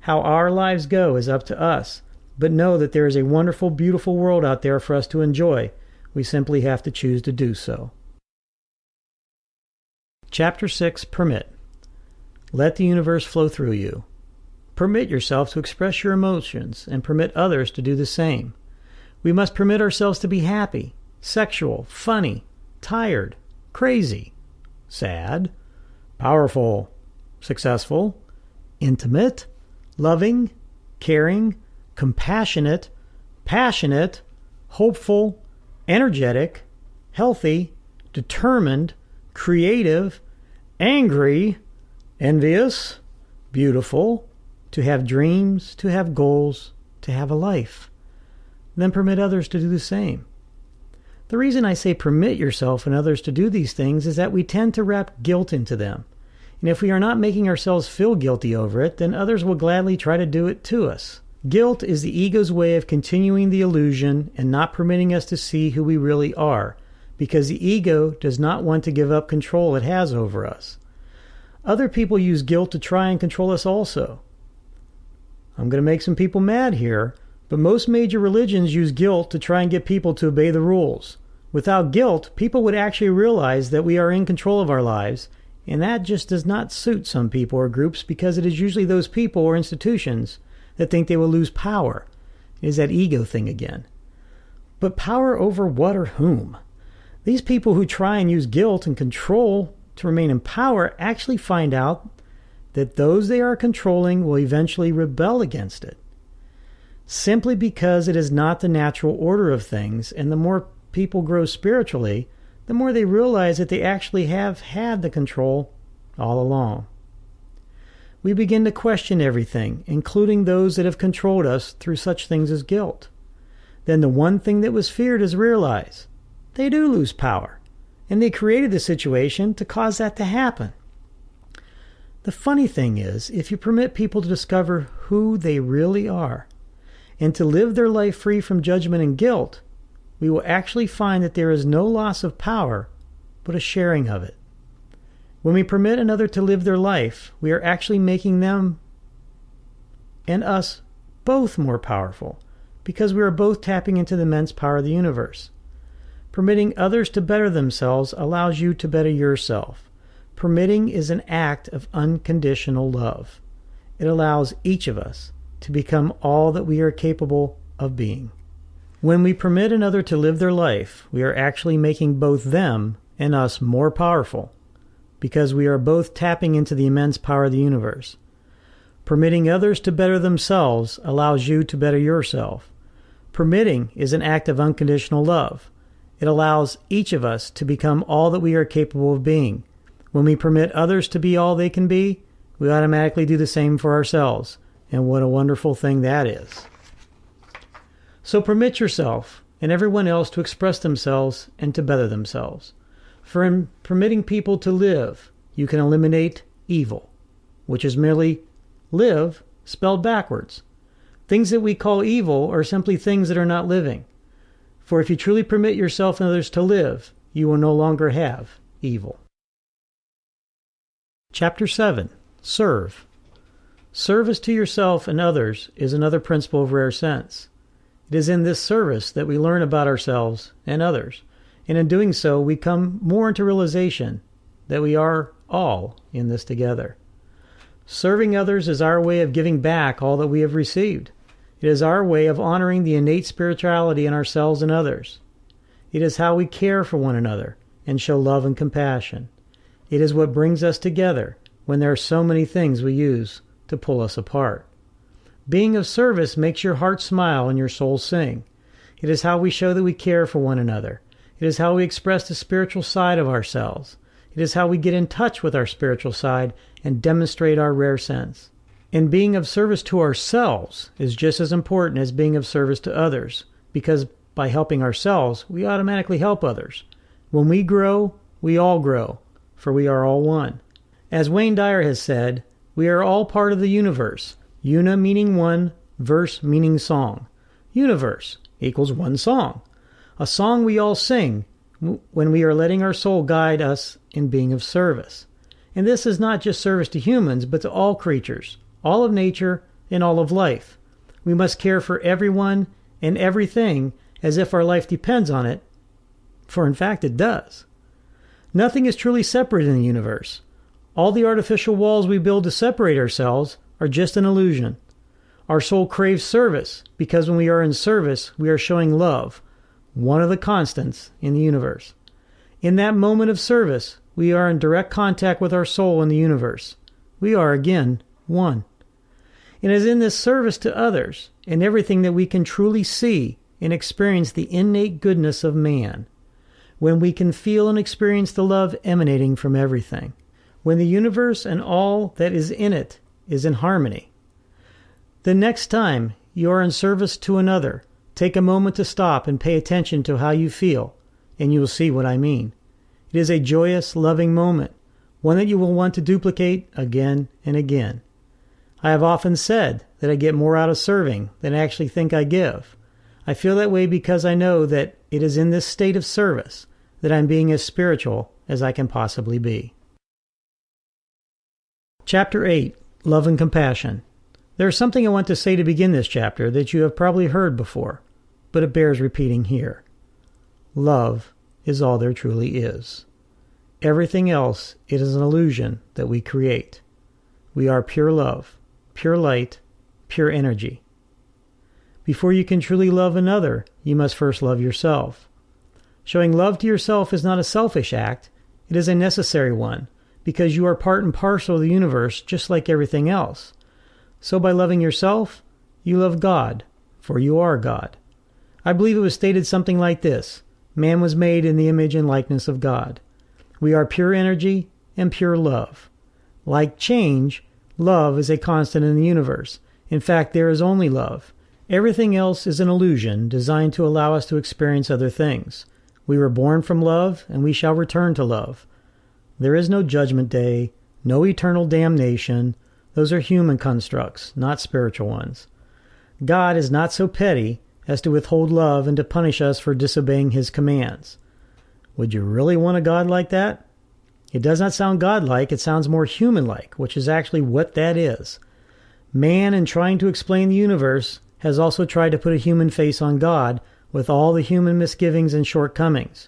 How our lives go is up to us, but know that there is a wonderful, beautiful world out there for us to enjoy. We simply have to choose to do so. Chapter 6. Permit. Let the universe flow through you. Permit yourself to express your emotions and permit others to do the same. We must permit ourselves to be happy, sexual, funny, tired, crazy, sad, powerful, successful, intimate, loving, caring, compassionate, passionate, hopeful, energetic, healthy, determined, creative, angry, envious, beautiful, to have dreams, to have goals, to have a life. Then permit others to do the same. The reason I say permit yourself and others to do these things is that we tend to wrap guilt into them. And if we are not making ourselves feel guilty over it, then others will gladly try to do it to us. Guilt is the ego's way of continuing the illusion and not permitting us to see who we really are, because the ego does not want to give up control it has over us. Other people use guilt to try and control us also. I'm going to make some people mad here, but most major religions use guilt to try and get people to obey the rules. Without guilt, people would actually realize that we are in control of our lives, and that just does not suit some people or groups because it is usually those people or institutions that think they will lose power. It is that ego thing again. But power over what or whom? These people who try and use guilt and control to remain in power actually find out that those they are controlling will eventually rebel against it, simply because it is not the natural order of things. And the more people grow spiritually, the more they realize that they actually have had the control all along. We begin to question everything, including those that have controlled us through such things as guilt. Then the one thing that was feared is realized. They do lose power, and they created the situation to cause that to happen. The funny thing is, if you permit people to discover who they really are and to live their life free from judgment and guilt, we will actually find that there is no loss of power, but a sharing of it. When we permit another to live their life, we are actually making them and us both more powerful, because we are both tapping into the immense power of the universe. Permitting others to better themselves allows you to better yourself. Permitting is an act of unconditional love. It allows each of us to become all that we are capable of being. When we permit another to live their life, we are actually making both them and us more powerful, because we are both tapping into the immense power of the universe. Permitting others to better themselves allows you to better yourself. Permitting is an act of unconditional love. It allows each of us to become all that we are capable of being. When we permit others to be all they can be, we automatically do the same for ourselves. And what a wonderful thing that is. So permit yourself and everyone else to express themselves and to better themselves. For in permitting people to live, you can eliminate evil, which is merely live spelled backwards. Things that we call evil are simply things that are not living. For if you truly permit yourself and others to live, you will no longer have evil. Chapter 7. Serve. Service to yourself and others is another principle of rare sense. It is in this service that we learn about ourselves and others, and in doing so we come more into realization that we are all in this together. Serving others is our way of giving back all that we have received. It is our way of honoring the innate spirituality in ourselves and others. It is how we care for one another and show love and compassion. It is what brings us together when there are so many things we use to pull us apart. Being of service makes your heart smile and your soul sing. It is how we show that we care for one another. It is how we express the spiritual side of ourselves. It is how we get in touch with our spiritual side and demonstrate our rare sense. And being of service to ourselves is just as important as being of service to others, because by helping ourselves, we automatically help others. When we grow, we all grow, for we are all one. As Wayne Dyer has said, we are all part of the universe. Una meaning one, verse meaning song. Universe equals one song. A song we all sing when we are letting our soul guide us in being of service. And this is not just service to humans, but to all creatures, all of nature, and all of life. We must care for everyone and everything as if our life depends on it, for in fact it does. Nothing is truly separate in the universe. All the artificial walls we build to separate ourselves are just an illusion. Our soul craves service because when we are in service, we are showing love, one of the constants in the universe. In that moment of service, we are in direct contact with our soul in the universe. We are again one. It is in this service to others and everything that we can truly see and experience the innate goodness of man. When we can feel and experience the love emanating from everything. When the universe and all that is in it is in harmony. The next time you are in service to another, take a moment to stop and pay attention to how you feel, and you will see what I mean. It is a joyous, loving moment, one that you will want to duplicate again and again. I have often said that I get more out of serving than I actually think I give. I feel that way because I know that it is in this state of service that I'm being as spiritual as I can possibly be. Chapter 8. Love and Compassion. There is something I want to say to begin this chapter that you have probably heard before, but it bears repeating here. Love is all there truly is. Everything else, it is an illusion that we create. We are pure love, pure light, pure energy. Before you can truly love another, you must first love yourself. Showing love to yourself is not a selfish act, it is a necessary one, because you are part and parcel of the universe just like everything else. So by loving yourself, you love God, for you are God. I believe it was stated something like this: man was made in the image and likeness of God. We are pure energy and pure love. Like change, love is a constant in the universe. In fact, there is only love. Everything else is an illusion designed to allow us to experience other things. We were born from love, and we shall return to love. There is no judgment day, no eternal damnation. Those are human constructs, not spiritual ones. God is not so petty as to withhold love and to punish us for disobeying his commands. Would you really want a God like that? It does not sound godlike, it sounds more human-like, which is actually what that is. Man, in trying to explain the universe, has also tried to put a human face on God with all the human misgivings and shortcomings.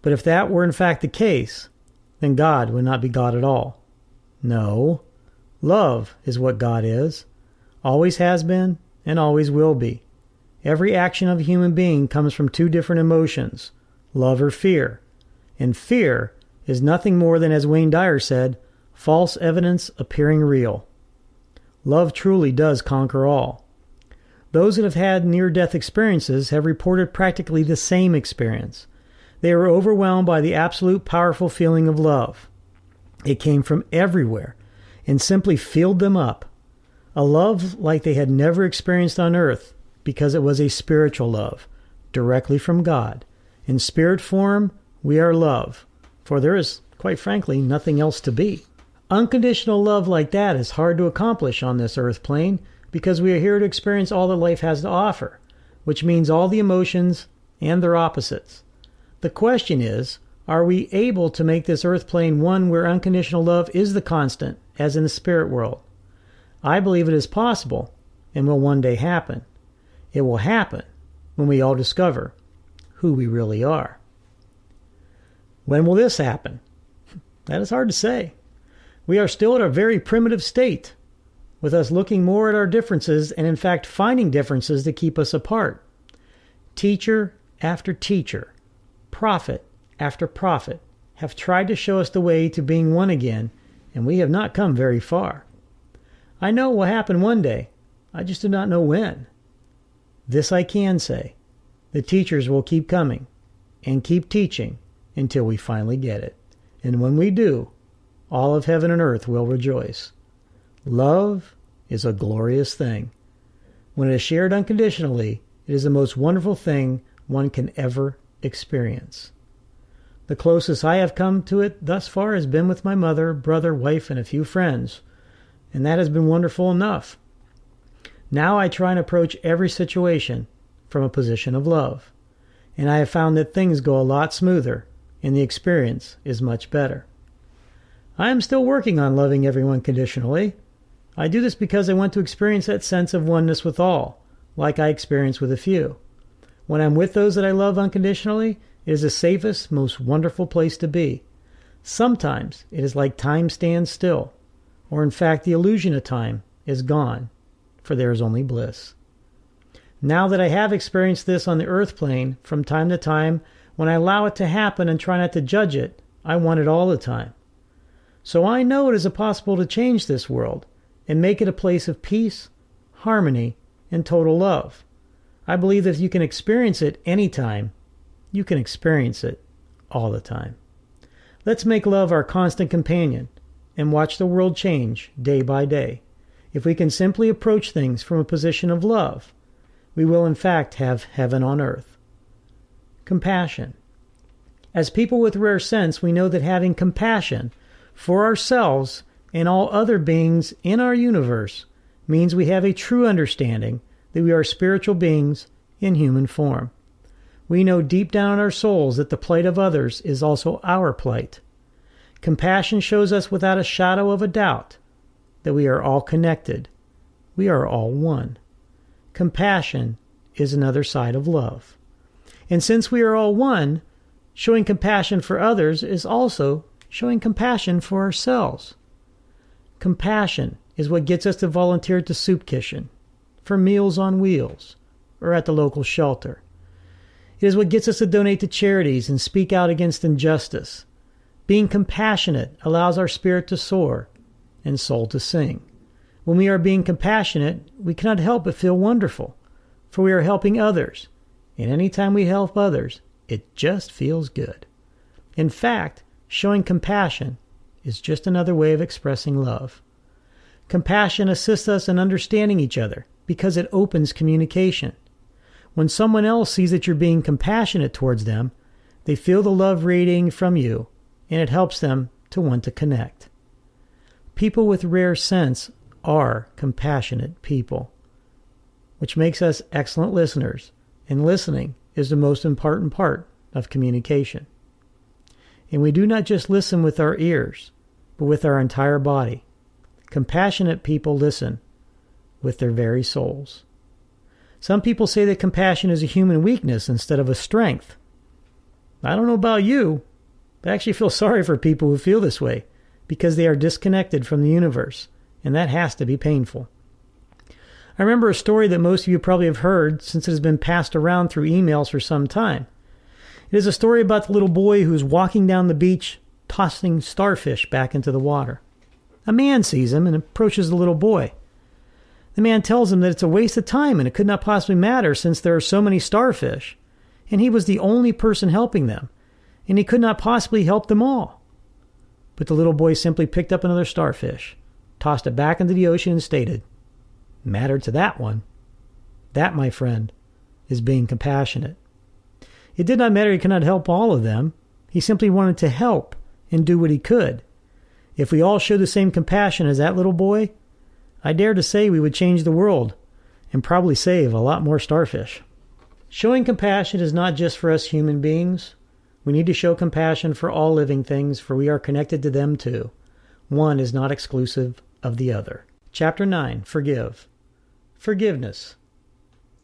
But if that were in fact the case, then God would not be God at all. No, love is what God is, always has been, and always will be. Every action of a human being comes from two different emotions, love or fear. And fear is nothing more than, as Wayne Dyer said, false evidence appearing real. Love truly does conquer all. Those that have had near-death experiences have reported practically the same experience. They were overwhelmed by the absolute powerful feeling of love. It came from everywhere and simply filled them up. A love like they had never experienced on earth, because it was a spiritual love, directly from God. In spirit form, we are love, for there is, quite frankly, nothing else to be. Unconditional love like that is hard to accomplish on this earth plane, because we are here to experience all that life has to offer, which means all the emotions and their opposites. The question is, are we able to make this earth plane one where unconditional love is the constant, as in the spirit world? I believe it is possible, and will one day happen. It will happen when we all discover who we really are. When will this happen? That is hard to say. We are still at a very primitive state, with us looking more at our differences and in fact finding differences to keep us apart. Teacher after teacher, prophet after prophet have tried to show us the way to being one again, and we have not come very far. I know it will happen one day. I just do not know when. This I can say. The teachers will keep coming and keep teaching until we finally get it. And when we do, all of heaven and earth will rejoice. Love is a glorious thing. When it is shared unconditionally, it is the most wonderful thing one can ever experience. The closest I have come to it thus far has been with my mother, brother, wife, and a few friends, and that has been wonderful enough. Now I try and approach every situation from a position of love, and I have found that things go a lot smoother, and the experience is much better. I am still working on loving everyone conditionally. I do this because I want to experience that sense of oneness with all, like I experience with a few. When I'm with those that I love unconditionally, it is the safest, most wonderful place to be. Sometimes it is like time stands still, or in fact the illusion of time is gone, for there is only bliss. Now that I have experienced this on the earth plane, from time to time, when I allow it to happen and try not to judge it, I want it all the time. So I know it is possible to change this world and make it a place of peace, harmony, and total love. I believe that if you can experience it anytime, you can experience it all the time. Let's make love our constant companion and watch the world change day by day. If we can simply approach things from a position of love, we will in fact have heaven on earth. Compassion. As people with rare sense, we know that having compassion for ourselves and all other beings in our universe means we have a true understanding that we are spiritual beings in human form. We know deep down in our souls that the plight of others is also our plight. Compassion shows us without a shadow of a doubt that we are all connected. We are all one. Compassion is another side of love. And since we are all one, showing compassion for others is also showing compassion for ourselves. Compassion is what gets us to volunteer at the soup kitchen, for Meals on Wheels, or at the local shelter. It is what gets us to donate to charities and speak out against injustice. Being compassionate allows our spirit to soar and soul to sing. When we are being compassionate, we cannot help but feel wonderful, for we are helping others, and any time we help others, it just feels good. In fact, showing compassion is just another way of expressing love. Compassion assists us in understanding each other because it opens communication. When someone else sees that you're being compassionate towards them, they feel the love radiating from you, and it helps them to want to connect. People with rare sense are compassionate people, which makes us excellent listeners, and listening is the most important part of communication. And we do not just listen with our ears, but with our entire body. Compassionate people listen with their very souls. Some people say that compassion is a human weakness instead of a strength. I don't know about you, but I actually feel sorry for people who feel this way because they are disconnected from the universe, and that has to be painful. I remember a story that most of you probably have heard since it has been passed around through emails for some time. It is a story about the little boy who is walking down the beach, tossing starfish back into the water. A man sees him and approaches the little boy. The man tells him that it's a waste of time and it could not possibly matter since there are so many starfish, and he was the only person helping them, and he could not possibly help them all. But the little boy simply picked up another starfish, tossed it back into the ocean, and stated, "Matter to that one." That, my friend, is being compassionate. It did not matter he could not help all of them. He simply wanted to help and do what he could. If we all showed the same compassion as that little boy, I dare to say we would change the world and probably save a lot more starfish. Showing compassion is not just for us human beings. We need to show compassion for all living things, for we are connected to them too. One is not exclusive of the other. Chapter 9, Forgive. Forgiveness.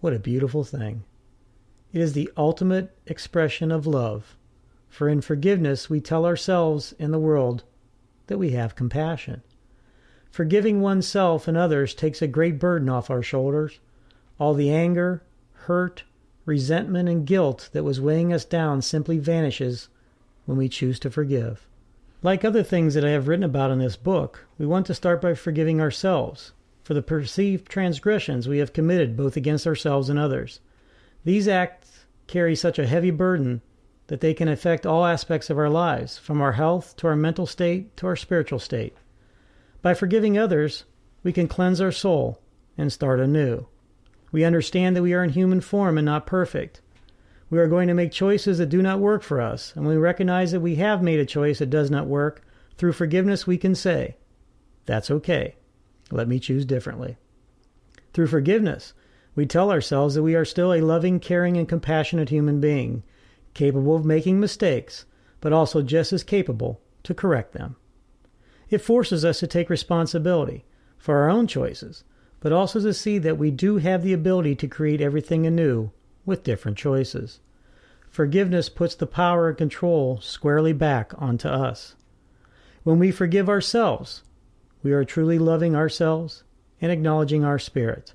What a beautiful thing. It is the ultimate expression of love, for in forgiveness we tell ourselves and the world that we have compassion. Forgiving oneself and others takes a great burden off our shoulders. All the anger, hurt, resentment, and guilt that was weighing us down simply vanishes when we choose to forgive. Like other things that I have written about in this book, we want to start by forgiving ourselves for the perceived transgressions we have committed both against ourselves and others. These acts carry such a heavy burden that they can affect all aspects of our lives, from our health to our mental state to our spiritual state. By forgiving others, we can cleanse our soul and start anew. We understand that we are in human form and not perfect. We are going to make choices that do not work for us, and when we recognize that we have made a choice that does not work, through forgiveness we can say, "That's okay. Let me choose differently." Through forgiveness, we tell ourselves that we are still a loving, caring, and compassionate human being, capable of making mistakes, but also just as capable to correct them. It forces us to take responsibility for our own choices, but also to see that we do have the ability to create everything anew with different choices. Forgiveness puts the power and control squarely back onto us. When we forgive ourselves, we are truly loving ourselves and acknowledging our spirit.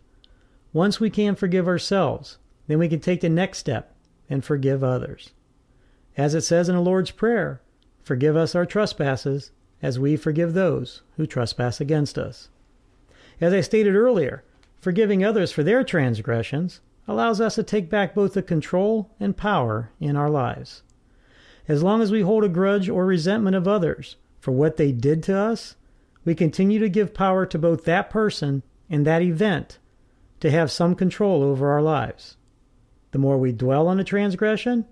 Once we can forgive ourselves, then we can take the next step and forgive others. As it says in the Lord's Prayer, "Forgive us our trespasses, as we forgive those who trespass against us." As I stated earlier, forgiving others for their transgressions allows us to take back both the control and power in our lives. As long as we hold a grudge or resentment of others for what they did to us, we continue to give power to both that person and that event to have some control over our lives. The more we dwell on a transgression,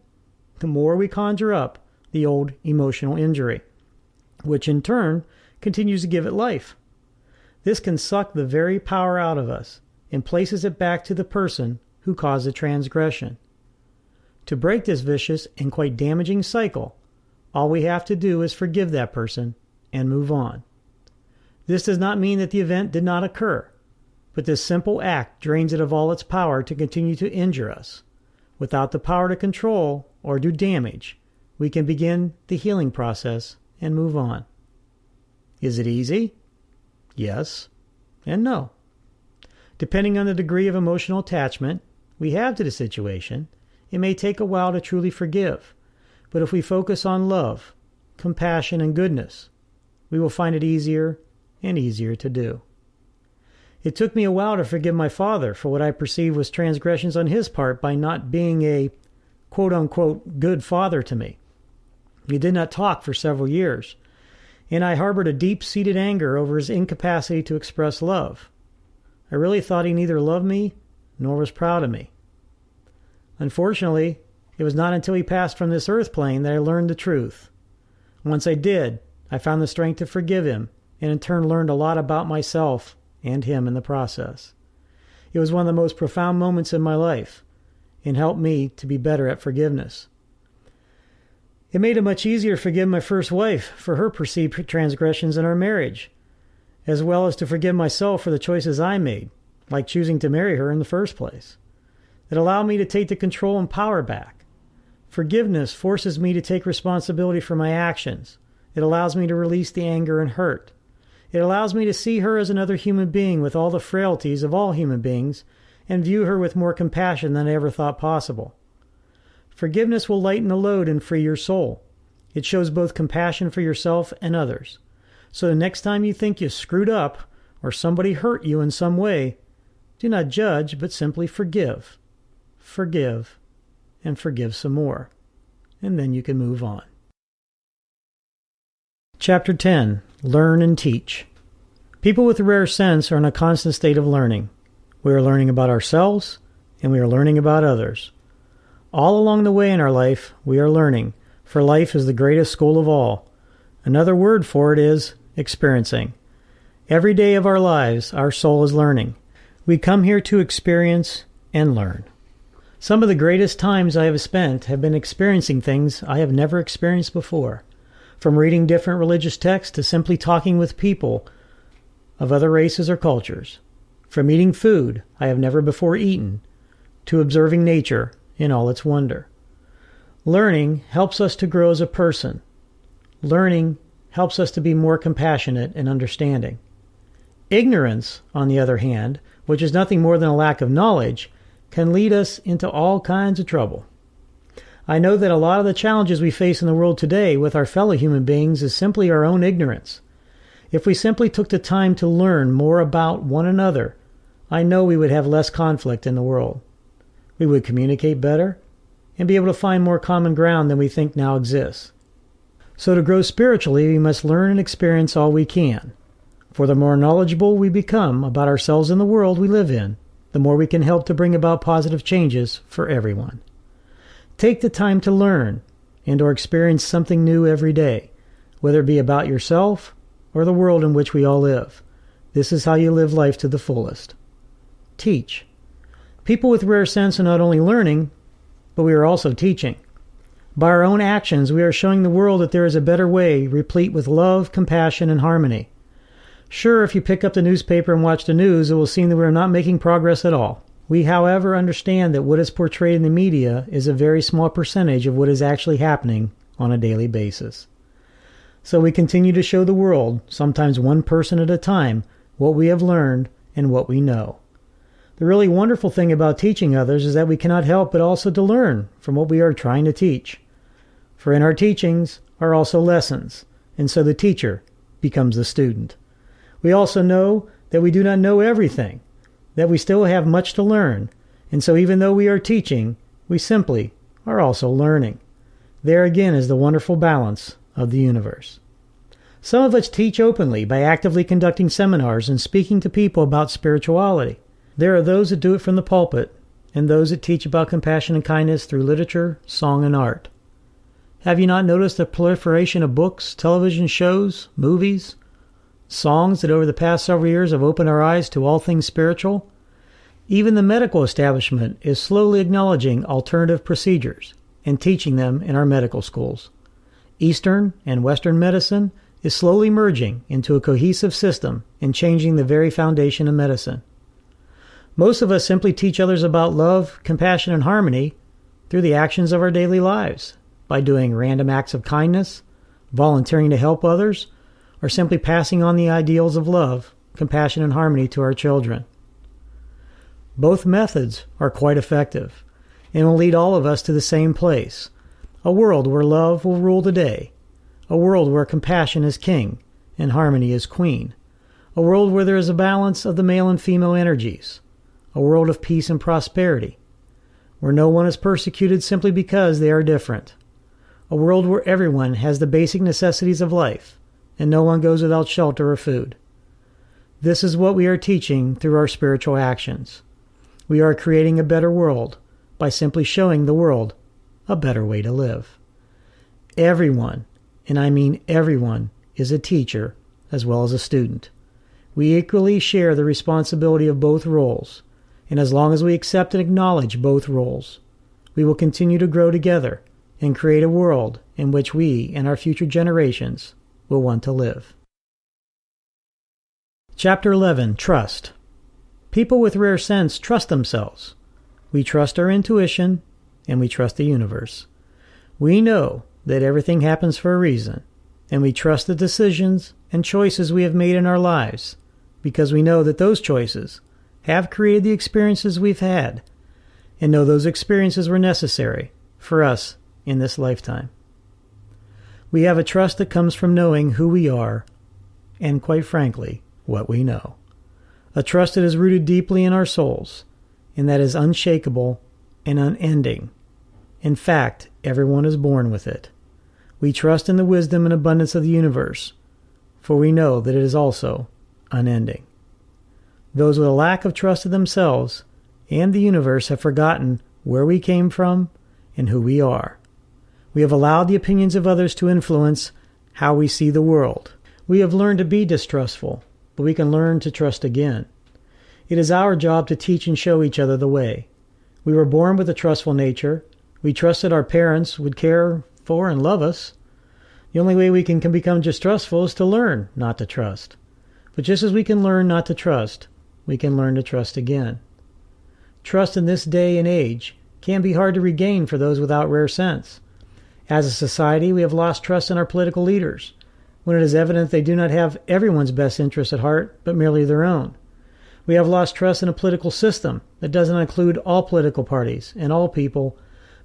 the more we conjure up the old emotional injury, which in turn continues to give it life. This can suck the very power out of us and places it back to the person who caused the transgression. To break this vicious and quite damaging cycle, all we have to do is forgive that person and move on. This does not mean that the event did not occur, but this simple act drains it of all its power to continue to injure us. Without the power to control or do damage, we can begin the healing process and move on. Is it easy? Yes and no. Depending on the degree of emotional attachment we have to the situation, It may take a while to truly forgive, but if we focus on love, compassion, and goodness, we will find it easier and easier to do. It took me a while to forgive my father for what I perceived was transgressions on his part by not being a quote-unquote good father to me. We did not talk for several years, and I harbored a deep-seated anger over his incapacity to express love. I really thought he neither loved me nor was proud of me. Unfortunately, it was not until he passed from this earth plane that I learned the truth. Once I did, I found the strength to forgive him, and in turn learned a lot about myself and him in the process. It was one of the most profound moments in my life, and helped me to be better at forgiveness. It made it much easier to forgive my first wife for her perceived transgressions in our marriage, as well as to forgive myself for the choices I made, like choosing to marry her in the first place. It allowed me to take the control and power back. Forgiveness forces me to take responsibility for my actions. It allows me to release the anger and hurt. It allows me to see her as another human being with all the frailties of all human beings and view her with more compassion than I ever thought possible. Forgiveness will lighten the load and free your soul. It shows both compassion for yourself and others. So the next time you think you screwed up or somebody hurt you in some way, do not judge, but simply forgive. Forgive, and forgive some more. And then you can move on. Chapter 10. Learn and Teach. People with a rare sense are in a constant state of learning. We are learning about ourselves, and we are learning about others. All along the way in our life, we are learning, for life is the greatest school of all. Another word for it is experiencing. Every day of our lives, our soul is learning. We come here to experience and learn. Some of the greatest times I have spent have been experiencing things I have never experienced before. From reading different religious texts to simply talking with people of other races or cultures. From eating food I have never before eaten, to observing nature in all its wonder. Learning helps us to grow as a person. Learning helps us to be more compassionate and understanding. Ignorance, on the other hand, which is nothing more than a lack of knowledge, can lead us into all kinds of trouble. I know that a lot of the challenges we face in the world today with our fellow human beings is simply our own ignorance. If we simply took the time to learn more about one another, I know we would have less conflict in the world. We would communicate better and be able to find more common ground than we think now exists. So to grow spiritually, we must learn and experience all we can. For the more knowledgeable we become about ourselves and the world we live in, the more we can help to bring about positive changes for everyone. Take the time to learn and or experience something new every day, whether it be about yourself or the world in which we all live. This is how you live life to the fullest. Teach. People with rare sense are not only learning, but we are also teaching. By our own actions, we are showing the world that there is a better way, replete with love, compassion, and harmony. Sure, if you pick up the newspaper and watch the news, it will seem that we are not making progress at all. We, however, understand that what is portrayed in the media is a very small percentage of what is actually happening on a daily basis. So we continue to show the world, sometimes one person at a time, what we have learned and what we know. The really wonderful thing about teaching others is that we cannot help but also to learn from what we are trying to teach. For in our teachings are also lessons, and so the teacher becomes the student. We also know that we do not know everything, that we still have much to learn, and so even though we are teaching, we simply are also learning. There again is the wonderful balance of the universe. Some of us teach openly by actively conducting seminars and speaking to people about spirituality. There are those that do it from the pulpit, and those that teach about compassion and kindness through literature, song, and art. Have you not noticed the proliferation of books, television shows, movies, songs that over the past several years have opened our eyes to all things spiritual? Even the medical establishment is slowly acknowledging alternative procedures and teaching them in our medical schools. Eastern and Western medicine is slowly merging into a cohesive system and changing the very foundation of medicine. Most of us simply teach others about love, compassion, and harmony through the actions of our daily lives, by doing random acts of kindness, volunteering to help others, or simply passing on the ideals of love, compassion, and harmony to our children. Both methods are quite effective, and will lead all of us to the same place, a world where love will rule the day, a world where compassion is king and harmony is queen, a world where there is a balance of the male and female energies, a world of peace and prosperity, where no one is persecuted simply because they are different, a world where everyone has the basic necessities of life and no one goes without shelter or food. This is what we are teaching through our spiritual actions. We are creating a better world by simply showing the world a better way to live. Everyone, and I mean everyone, is a teacher as well as a student. We equally share the responsibility of both roles, and as long as we accept and acknowledge both roles, we will continue to grow together and create a world in which we and our future generations will want to live. Chapter 11, Trust. People with rare sense trust themselves. We trust our intuition, and we trust the universe. We know that everything happens for a reason, and we trust the decisions and choices we have made in our lives, because we know that those choices have created the experiences we've had, and know those experiences were necessary for us in this lifetime. We have a trust that comes from knowing who we are, and quite frankly, what we know. A trust that is rooted deeply in our souls, and that is unshakable and unending. In fact, everyone is born with it. We trust in the wisdom and abundance of the universe, for we know that it is also unending. Those with a lack of trust in themselves and the universe have forgotten where we came from and who we are. We have allowed the opinions of others to influence how we see the world. We have learned to be distrustful, but we can learn to trust again. It is our job to teach and show each other the way. We were born with a trustful nature. We trusted our parents would care for and love us. The only way we can become distrustful is to learn not to trust. But just as we can learn not to trust, we can learn to trust again. Trust in this day and age can be hard to regain for those without rare sense. As a society, we have lost trust in our political leaders, when it is evident they do not have everyone's best interest at heart, but merely their own. We have lost trust in a political system that doesn't include all political parties and all people,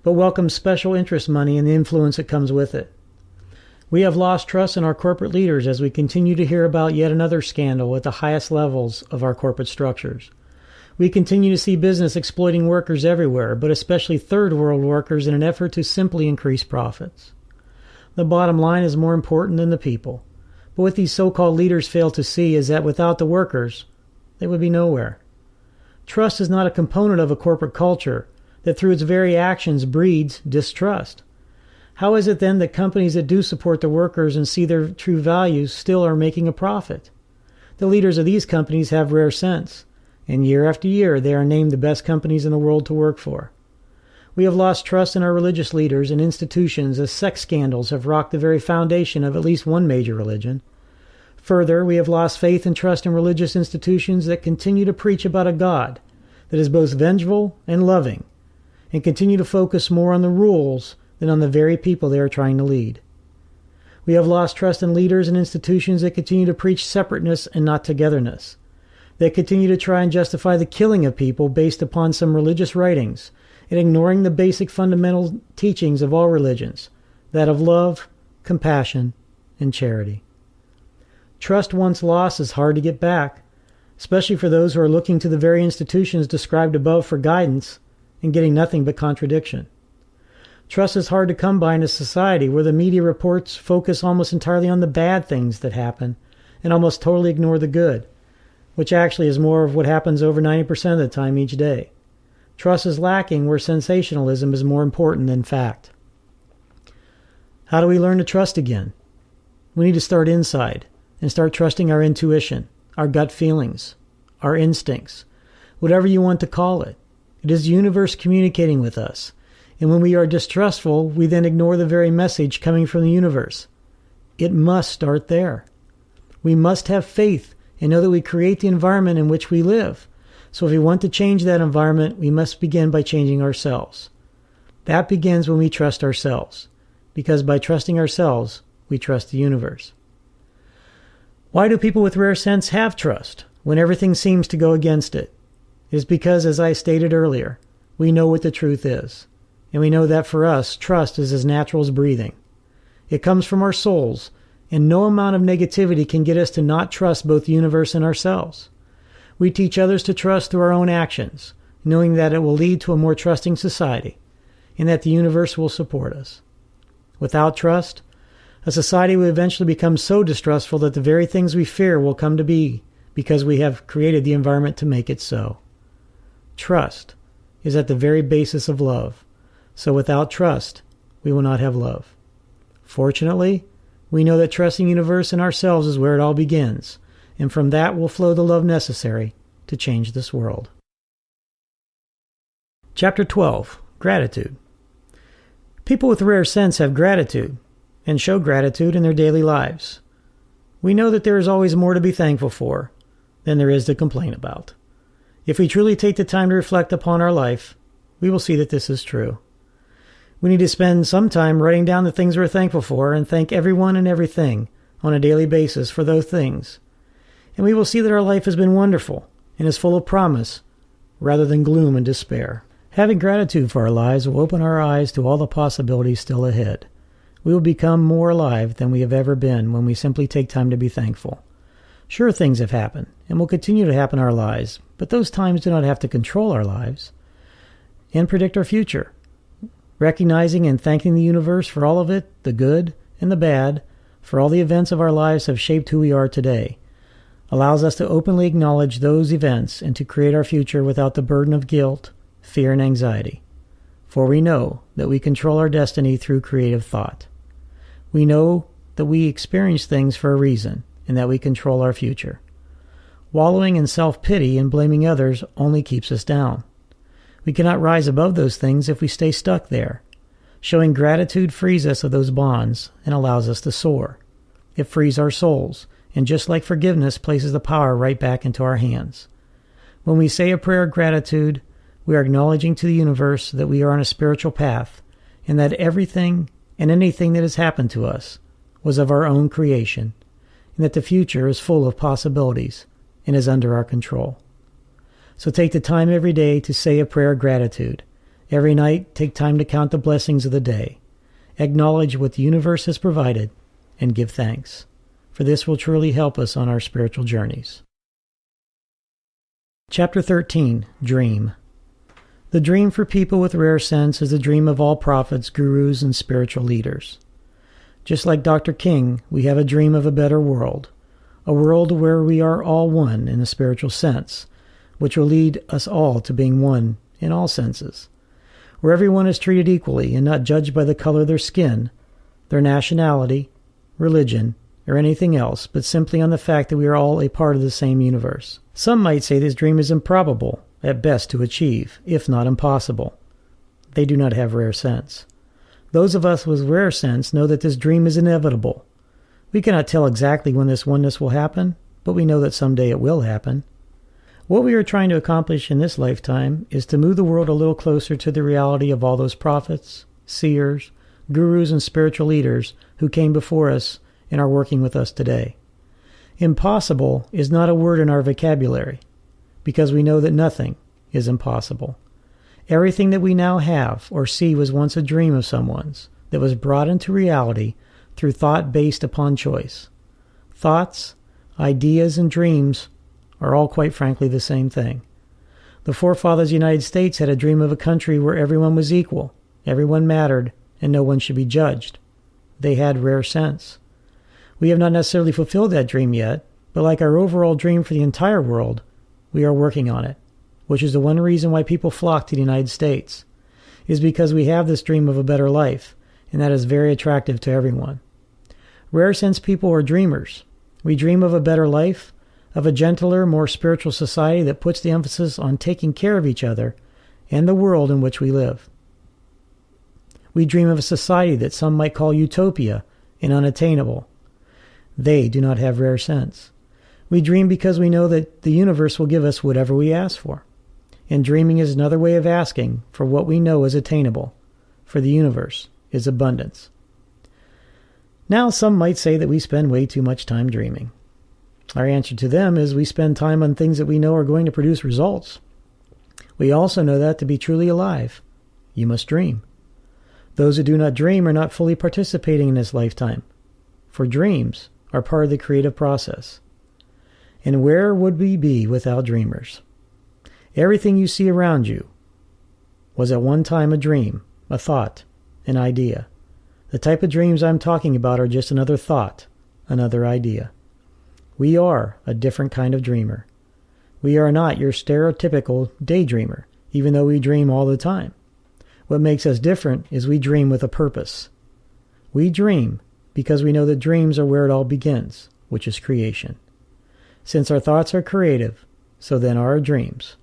but welcomes special interest money and the influence that comes with it. We have lost trust in our corporate leaders as we continue to hear about yet another scandal at the highest levels of our corporate structures. We continue to see business exploiting workers everywhere, but especially third world workers in an effort to simply increase profits. The bottom line is more important than the people. But what these so-called leaders fail to see is that without the workers, they would be nowhere. Trust is not a component of a corporate culture that through its very actions breeds distrust. How is it then that companies that do support the workers and see their true values still are making a profit? The leaders of these companies have rare sense, and year after year they are named the best companies in the world to work for. We have lost trust in our religious leaders and institutions as sex scandals have rocked the very foundation of at least one major religion. Further, we have lost faith and trust in religious institutions that continue to preach about a God that is both vengeful and loving, and continue to focus more on the rules than on the very people they are trying to lead. We have lost trust in leaders and institutions that continue to preach separateness and not togetherness. They continue to try and justify the killing of people based upon some religious writings, and ignoring the basic fundamental teachings of all religions, that of love, compassion, and charity. Trust once lost is hard to get back, especially for those who are looking to the very institutions described above for guidance and getting nothing but contradiction. Trust is hard to come by in a society where the media reports focus almost entirely on the bad things that happen and almost totally ignore the good, which actually is more of what happens over 90% of the time each day. Trust is lacking where sensationalism is more important than fact. How do we learn to trust again? We need to start inside and start trusting our intuition, our gut feelings, our instincts, whatever you want to call it. It is the universe communicating with us. And when we are distrustful, we then ignore the very message coming from the universe. It must start there. We must have faith and know that we create the environment in which we live. So if we want to change that environment, we must begin by changing ourselves. That begins when we trust ourselves, because by trusting ourselves, we trust the universe. Why do people with rare sense have trust when everything seems to go against it? It is because, as I stated earlier, we know what the truth is. And we know that for us, trust is as natural as breathing. It comes from our souls, and no amount of negativity can get us to not trust both the universe and ourselves. We teach others to trust through our own actions, knowing that it will lead to a more trusting society, and that the universe will support us. Without trust, a society will eventually become so distrustful that the very things we fear will come to be because we have created the environment to make it so. Trust is at the very basis of love, so without trust, we will not have love. Fortunately, we know that trusting the universe and ourselves is where it all begins, and from that will flow the love necessary to change this world. Chapter 12. Gratitude. People with rare sense have gratitude, and show gratitude in their daily lives. We know that there is always more to be thankful for than there is to complain about. If we truly take the time to reflect upon our life, we will see that this is true. We need to spend some time writing down the things we're thankful for and thank everyone and everything on a daily basis for those things. And we will see that our life has been wonderful and is full of promise rather than gloom and despair. Having gratitude for our lives will open our eyes to all the possibilities still ahead. We will become more alive than we have ever been when we simply take time to be thankful. Sure, things have happened and will continue to happen in our lives, but those times do not have to control our lives and predict our future. Recognizing and thanking the universe for all of it, the good and the bad, for all the events of our lives have shaped who we are today, allows us to openly acknowledge those events and to create our future without the burden of guilt, fear, and anxiety. For we know that we control our destiny through creative thought. We know that we experience things for a reason and that we control our future. Wallowing in self-pity and blaming others only keeps us down. We cannot rise above those things if we stay stuck there. Showing gratitude frees us of those bonds and allows us to soar. It frees our souls, and just like forgiveness places the power right back into our hands. When we say a prayer of gratitude, we are acknowledging to the universe that we are on a spiritual path, and that everything and anything that has happened to us was of our own creation, and that the future is full of possibilities and is under our control. So take the time every day to say a prayer of gratitude. Every night, take time to count the blessings of the day. Acknowledge what the universe has provided and give thanks, for this will truly help us on our spiritual journeys. Chapter 13. Dream. The dream for people with rare sense is the dream of all prophets, gurus, and spiritual leaders. Just like Dr. King, we have a dream of a better world, a world where we are all one in a spiritual sense, which will lead us all to being one in all senses, where everyone is treated equally and not judged by the color of their skin, their nationality, religion, or anything else, but simply on the fact that we are all a part of the same universe. Some might say this dream is improbable, at best to achieve, if not impossible. They do not have rare sense. Those of us with rare sense know that this dream is inevitable. We cannot tell exactly when this oneness will happen, but we know that someday it will happen. What we are trying to accomplish in this lifetime is to move the world a little closer to the reality of all those prophets, seers, gurus, and spiritual leaders who came before us and are working with us today. Impossible is not a word in our vocabulary, because we know that nothing is impossible. Everything that we now have or see was once a dream of someone's that was brought into reality through thought based upon choice. Thoughts, ideas, and dreams are all quite frankly the same thing. The forefathers of the United States had a dream of a country where everyone was equal, everyone mattered, and no one should be judged. They had rare sense. We have not necessarily fulfilled that dream yet, but like our overall dream for the entire world, we are working on it, which is the one reason why people flock to the United States, is because we have this dream of a better life, and that is very attractive to everyone. Rare sense people are dreamers. We dream of a better life, of a gentler, more spiritual society that puts the emphasis on taking care of each other and the world in which we live. We dream of a society that some might call utopia and unattainable. They do not have rare sense. We dream because we know that the universe will give us whatever we ask for. And dreaming is another way of asking for what we know is attainable, for the universe is abundance. Now, some might say that we spend way too much time dreaming. Our answer to them is we spend time on things that we know are going to produce results. We also know that to be truly alive, you must dream. Those who do not dream are not fully participating in this lifetime, for dreams are part of the creative process. And where would we be without dreamers? Everything you see around you was at one time a dream, a thought, an idea. The type of dreams I'm talking about are just another thought, another idea. We are a different kind of dreamer. We are not your stereotypical daydreamer, even though we dream all the time. What makes us different is we dream with a purpose. We dream because we know that dreams are where it all begins, which is creation. Since our thoughts are creative, so then are our dreams.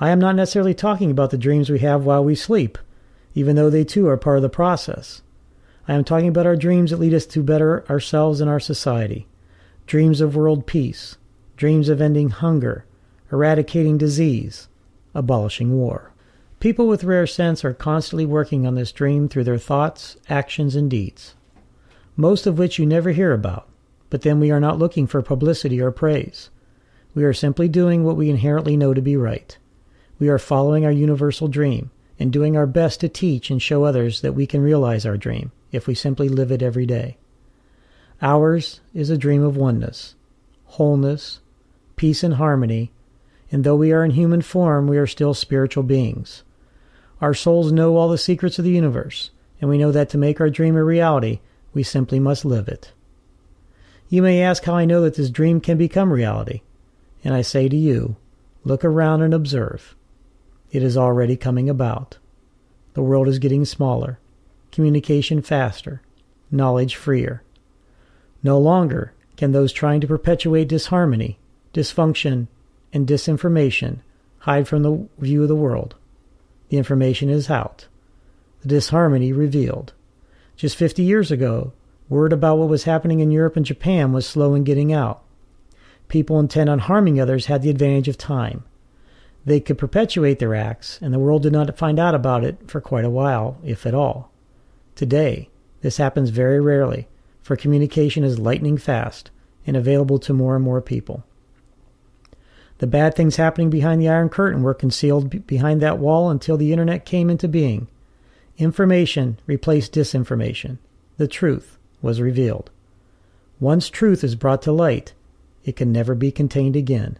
I am not necessarily talking about the dreams we have while we sleep, even though they too are part of the process. I am talking about our dreams that lead us to better ourselves and our society. Dreams of world peace, dreams of ending hunger, eradicating disease, abolishing war. People with rare sense are constantly working on this dream through their thoughts, actions, and deeds, most of which you never hear about, but then we are not looking for publicity or praise. We are simply doing what we inherently know to be right. We are following our universal dream and doing our best to teach and show others that we can realize our dream if we simply live it every day. Ours is a dream of oneness, wholeness, peace and harmony, and though we are in human form, we are still spiritual beings. Our souls know all the secrets of the universe, and we know that to make our dream a reality, we simply must live it. You may ask how I know that this dream can become reality, and I say to you, look around and observe. It is already coming about. The world is getting smaller, communication faster, knowledge freer. No longer can those trying to perpetuate disharmony, dysfunction, and disinformation hide from the view of the world. The information is out. The disharmony revealed. Just 50 years ago, word about what was happening in Europe and Japan was slow in getting out. People intent on harming others had the advantage of time. They could perpetuate their acts, and the world did not find out about it for quite a while, if at all. Today, this happens very rarely, for communication is lightning fast and available to more and more people. The bad things happening behind the Iron Curtain were concealed behind that wall until the internet came into being. Information replaced disinformation. The truth was revealed. Once truth is brought to light, it can never be contained again.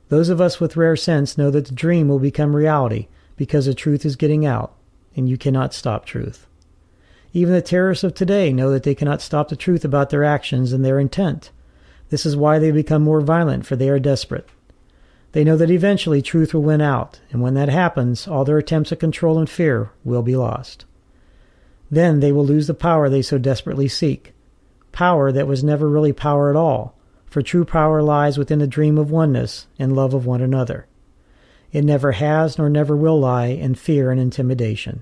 Those of us with rare sense know that the dream will become reality because the truth is getting out, and you cannot stop truth. Even the terrorists of today know that they cannot stop the truth about their actions and their intent. This is why they become more violent, for they are desperate. They know that eventually truth will win out, and when that happens, all their attempts at control and fear will be lost. Then they will lose the power they so desperately seek, power that was never really power at all, for true power lies within the dream of oneness and love of one another. It never has nor never will lie in fear and intimidation.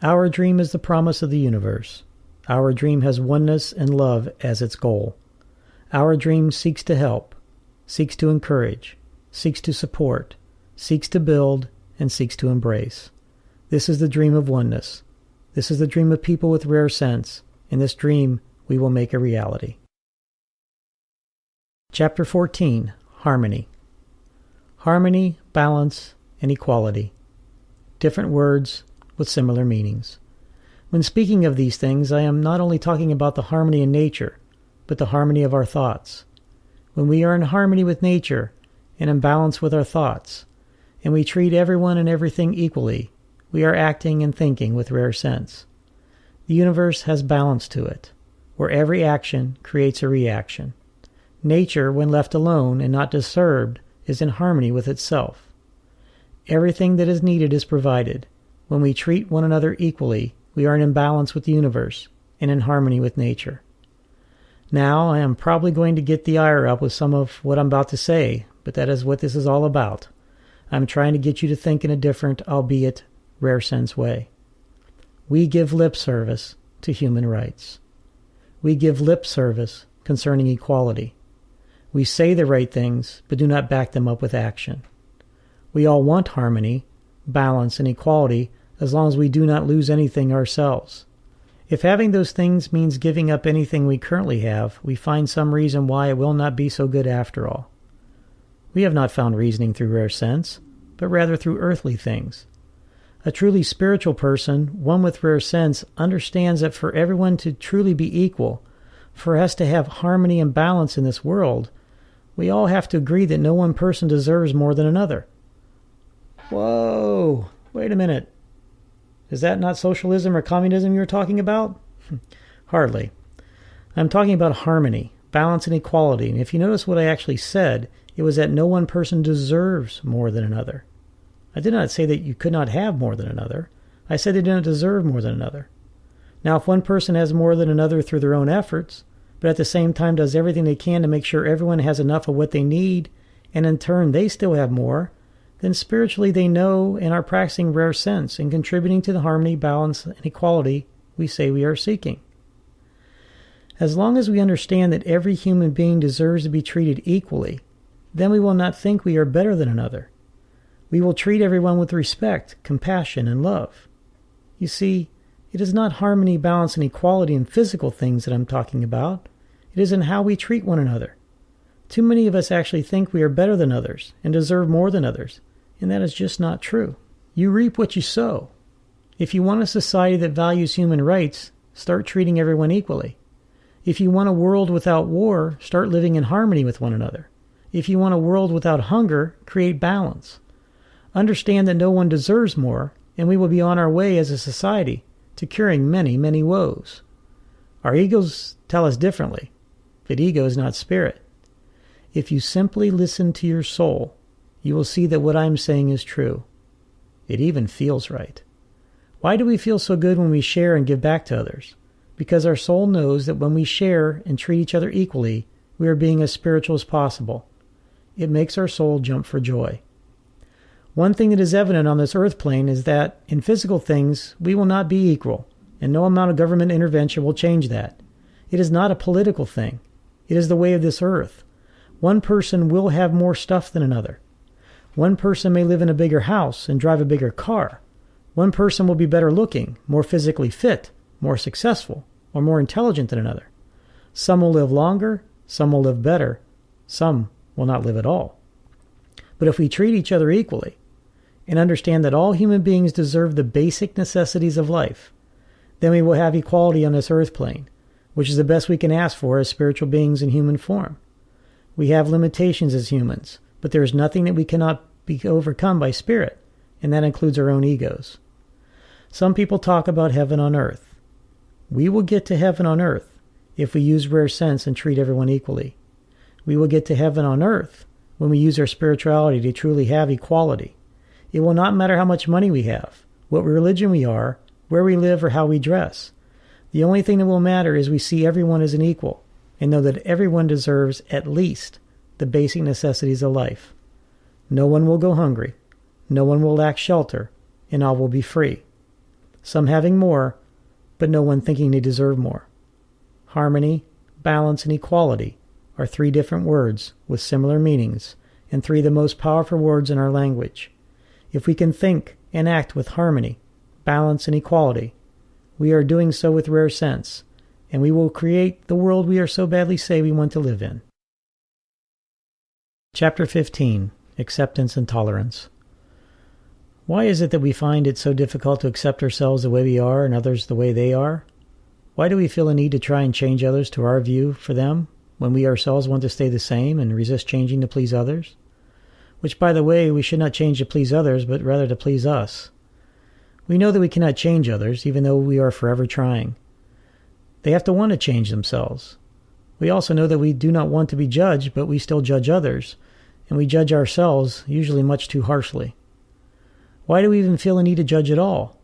Our dream is the promise of the universe. Our dream has oneness and love as its goal. Our dream seeks to help, seeks to encourage, seeks to support, seeks to build, and seeks to embrace. This is the dream of oneness. This is the dream of people with rare sense. In this dream, we will make a reality. Chapter 14, Harmony. Harmony, balance, and equality. Different words with similar meanings. When speaking of these things, I am not only talking about the harmony in nature, but the harmony of our thoughts. When we are in harmony with nature and in balance with our thoughts, and we treat everyone and everything equally, we are acting and thinking with rare sense. The universe has balance to it, where every action creates a reaction. Nature, when left alone and not disturbed, is in harmony with itself. Everything that is needed is provided. When we treat one another equally, we are in balance with the universe and in harmony with nature. Now, I am probably going to get the ire up with some of what I'm about to say, but that is what this is all about. I'm trying to get you to think in a different, albeit rare sense way. We give lip service to human rights. We give lip service concerning equality. We say the right things, but do not back them up with action. We all want harmony, balance, and equality as long as we do not lose anything ourselves. If having those things means giving up anything we currently have, we find some reason why it will not be so good after all. We have not found reasoning through rare sense, but rather through earthly things. A truly spiritual person, one with rare sense, understands that for everyone to truly be equal, for us to have harmony and balance in this world, we all have to agree that no one person deserves more than another. Whoa, wait a minute. Is that not socialism or communism you're talking about? Hardly. I'm talking about harmony, balance, and equality, and if you notice what I actually said, it was that no one person deserves more than another. I did not say that you could not have more than another. I said they didn't deserve more than another. Now, if one person has more than another through their own efforts, but at the same time does everything they can to make sure everyone has enough of what they need, and in turn they still have more, then spiritually they know and are practicing rare sense and contributing to the harmony, balance, and equality we say we are seeking. As long as we understand that every human being deserves to be treated equally, then we will not think we are better than another. We will treat everyone with respect, compassion, and love. You see, it is not harmony, balance, and equality in physical things that I'm talking about. It is in how we treat one another. Too many of us actually think we are better than others and deserve more than others, and that is just not true. You reap what you sow. If you want a society that values human rights, start treating everyone equally. If you want a world without war, start living in harmony with one another. If you want a world without hunger, create balance. Understand that no one deserves more, and we will be on our way as a society to curing many, many woes. Our egos tell us differently, but ego is not spirit. If you simply listen to your soul, you will see that what I'm saying is true. It even feels right. Why do we feel so good when we share and give back to others? Because our soul knows that when we share and treat each other equally, we are being as spiritual as possible. It makes our soul jump for joy. One thing that is evident on this earth plane is that in physical things we will not be equal, and no amount of government intervention will change that. It is not a political thing. It is the way of this earth. One person will have more stuff than another. One person may live in a bigger house and drive a bigger car. One person will be better looking, more physically fit, more successful, or more intelligent than another. Some will live longer, some will live better, some will not live at all. But if we treat each other equally, and understand that all human beings deserve the basic necessities of life, then we will have equality on this earth plane, which is the best we can ask for as spiritual beings in human form. We have limitations as humans, but there is nothing that we cannot be overcome by spirit, and that includes our own egos. Some people talk about heaven on earth. We will get to heaven on earth if we use rare sense and treat everyone equally. We will get to heaven on earth when we use our spirituality to truly have equality. It will not matter how much money we have, what religion we are, where we live, or how we dress. The only thing that will matter is we see everyone as an equal and know that everyone deserves at least the basic necessities of life. No one will go hungry, no one will lack shelter, and all will be free. Some having more, but no one thinking they deserve more. Harmony, balance, and equality are three different words with similar meanings, and three of the most powerful words in our language. If we can think and act with harmony, balance, and equality, we are doing so with rare sense, and we will create the world we are so badly say we want to live in. Chapter 15. Acceptance and Tolerance. Why is it that we find it so difficult to accept ourselves the way we are and others the way they are? Why do we feel a need to try and change others to our view for them, when we ourselves want to stay the same and resist changing to please others? Which, by the way, we should not change to please others, but rather to please us. We know that we cannot change others, even though we are forever trying. They have to want to change themselves. We also know that we do not want to be judged, but we still judge others, and we judge ourselves, usually much too harshly. Why do we even feel a need to judge at all?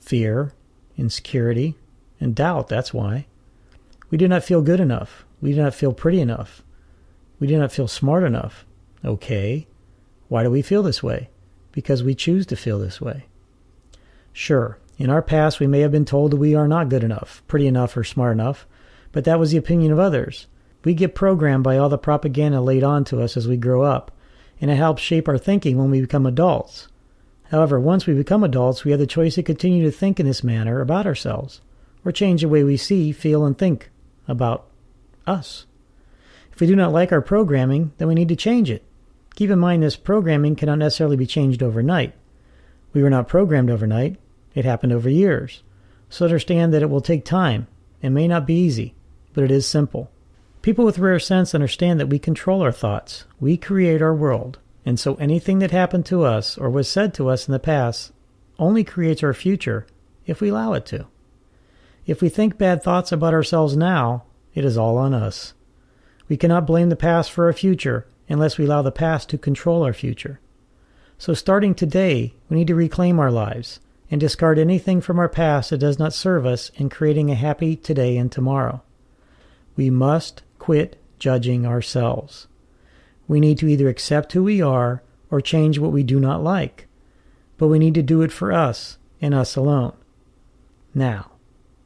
Fear, insecurity, and doubt, that's why. We do not feel good enough. We do not feel pretty enough. We do not feel smart enough. Okay. Why do we feel this way? Because we choose to feel this way. Sure, in our past we may have been told that we are not good enough, pretty enough, or smart enough, but that was the opinion of others. We get programmed by all the propaganda laid on to us as we grow up, and it helps shape our thinking when we become adults. However, once we become adults, we have the choice to continue to think in this manner about ourselves, or change the way we see, feel, and think about us. If we do not like our programming, then we need to change it. Keep in mind this programming cannot necessarily be changed overnight. We were not programmed overnight. It happened over years. So understand that it will take time and may not be easy, but it is simple. People with rare sense understand that we control our thoughts. We create our world. And so anything that happened to us or was said to us in the past only creates our future if we allow it to. If we think bad thoughts about ourselves now, it is all on us. We cannot blame the past for our future unless we allow the past to control our future. So starting today, we need to reclaim our lives and discard anything from our past that does not serve us in creating a happy today and tomorrow. We must quit judging ourselves. We need to either accept who we are or change what we do not like. But we need to do it for us and us alone. Now,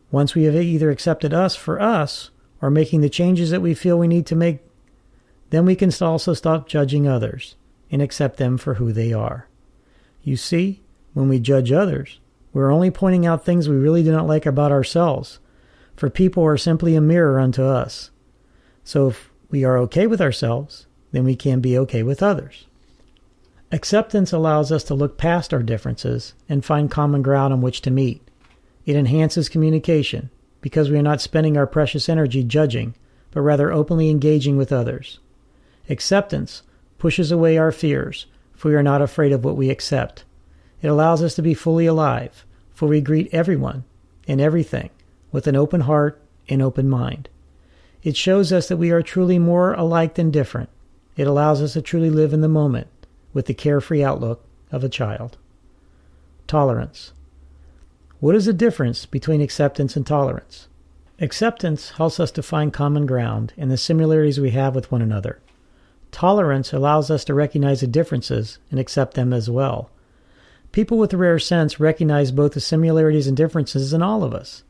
once we have either accepted us for us or making the changes that we feel we need to make, then we can also stop judging others and accept them for who they are. You see, when we judge others, we're only pointing out things we really do not like about ourselves, for people are simply a mirror unto us. So if we are okay with ourselves, then we can be okay with others. Acceptance allows us to look past our differences and find common ground on which to meet. It enhances communication because we are not spending our precious energy judging, but rather openly engaging with others. Acceptance pushes away our fears, for we are not afraid of what we accept. It allows us to be fully alive, for we greet everyone and everything with an open heart and open mind. It shows us that we are truly more alike than different. It allows us to truly live in the moment with the carefree outlook of a child. Tolerance. What is the difference between acceptance and tolerance? Acceptance helps us to find common ground and the similarities we have with one another. Tolerance allows us to recognize the differences and accept them as well. People with a rare sense recognize both the similarities and differences in all of us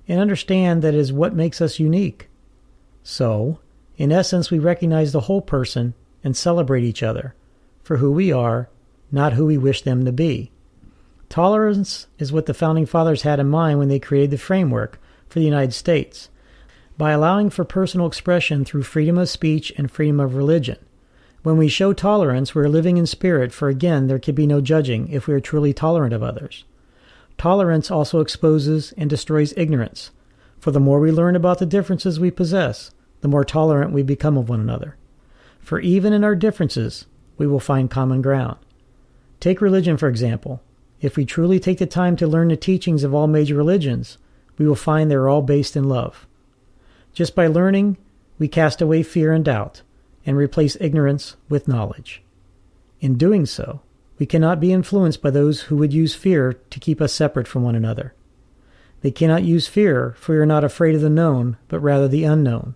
and understand that it is what makes us unique. So, in essence, we recognize the whole person and celebrate each other for who we are, not who we wish them to be. Tolerance is what the Founding Fathers had in mind when they created the framework for the United States. By allowing for personal expression through freedom of speech and freedom of religion. When we show tolerance, we are living in spirit, for again, there can be no judging if we are truly tolerant of others. Tolerance also exposes and destroys ignorance, for the more we learn about the differences we possess, the more tolerant we become of one another. For even in our differences, we will find common ground. Take religion, for example. If we truly take the time to learn the teachings of all major religions, we will find they are all based in love. Just by learning, we cast away fear and doubt, and replace ignorance with knowledge. In doing so, we cannot be influenced by those who would use fear to keep us separate from one another. They cannot use fear, for we are not afraid of the known, but rather the unknown.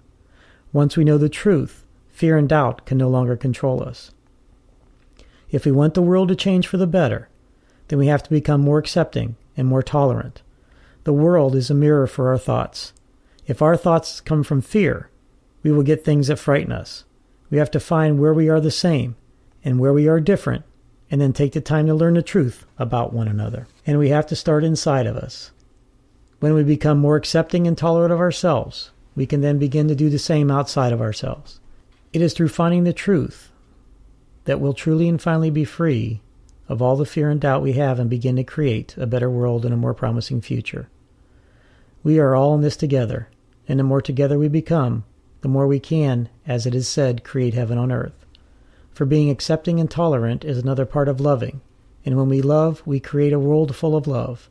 Once we know the truth, fear and doubt can no longer control us. If we want the world to change for the better, then we have to become more accepting and more tolerant. The world is a mirror for our thoughts. If our thoughts come from fear, we will get things that frighten us. We have to find where we are the same and where we are different, and then take the time to learn the truth about one another. And we have to start inside of us. When we become more accepting and tolerant of ourselves, we can then begin to do the same outside of ourselves. It is through finding the truth that we'll truly and finally be free of all the fear and doubt we have and begin to create a better world and a more promising future. We are all in this together, and the more together we become, the more we can, as it is said, create heaven on earth. For being accepting and tolerant is another part of loving, and when we love, we create a world full of love.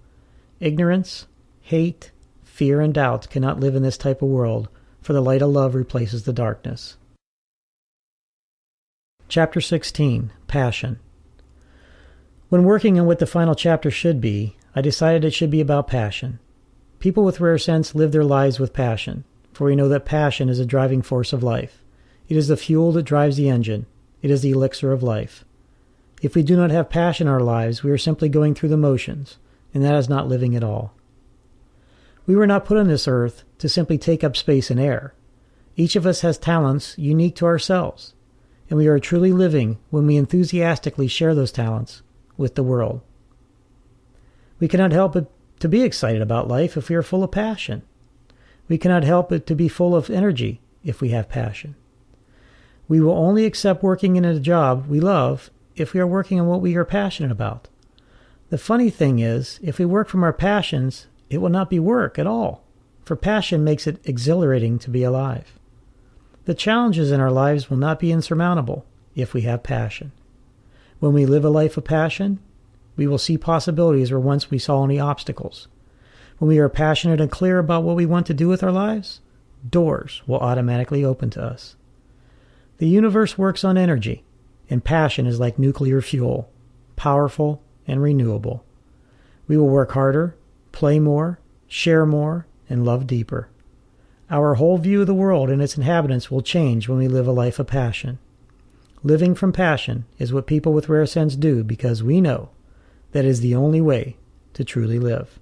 Ignorance, hate, fear, and doubt cannot live in this type of world, for the light of love replaces the darkness. Chapter 16, Passion. When working on what the final chapter should be, I decided it should be about passion. People with rare sense live their lives with passion, for we know that passion is a driving force of life. It is the fuel that drives the engine. It is the elixir of life. If we do not have passion in our lives, we are simply going through the motions, and that is not living at all. We were not put on this earth to simply take up space and air. Each of us has talents unique to ourselves, and we are truly living when we enthusiastically share those talents with the world. We cannot help but to be excited about life if we are full of passion. We cannot help but to be full of energy if we have passion. We will only accept working in a job we love if we are working on what we are passionate about. The funny thing is, if we work from our passions, it will not be work at all, for passion makes it exhilarating to be alive. The challenges in our lives will not be insurmountable if we have passion. When we live a life of passion, we will see possibilities where once we saw only obstacles. When we are passionate and clear about what we want to do with our lives, doors will automatically open to us. The universe works on energy, and passion is like nuclear fuel, powerful and renewable. We will work harder, play more, share more, and love deeper. Our whole view of the world and its inhabitants will change when we live a life of passion. Living from passion is what people with rare sense do because we know that is the only way to truly live.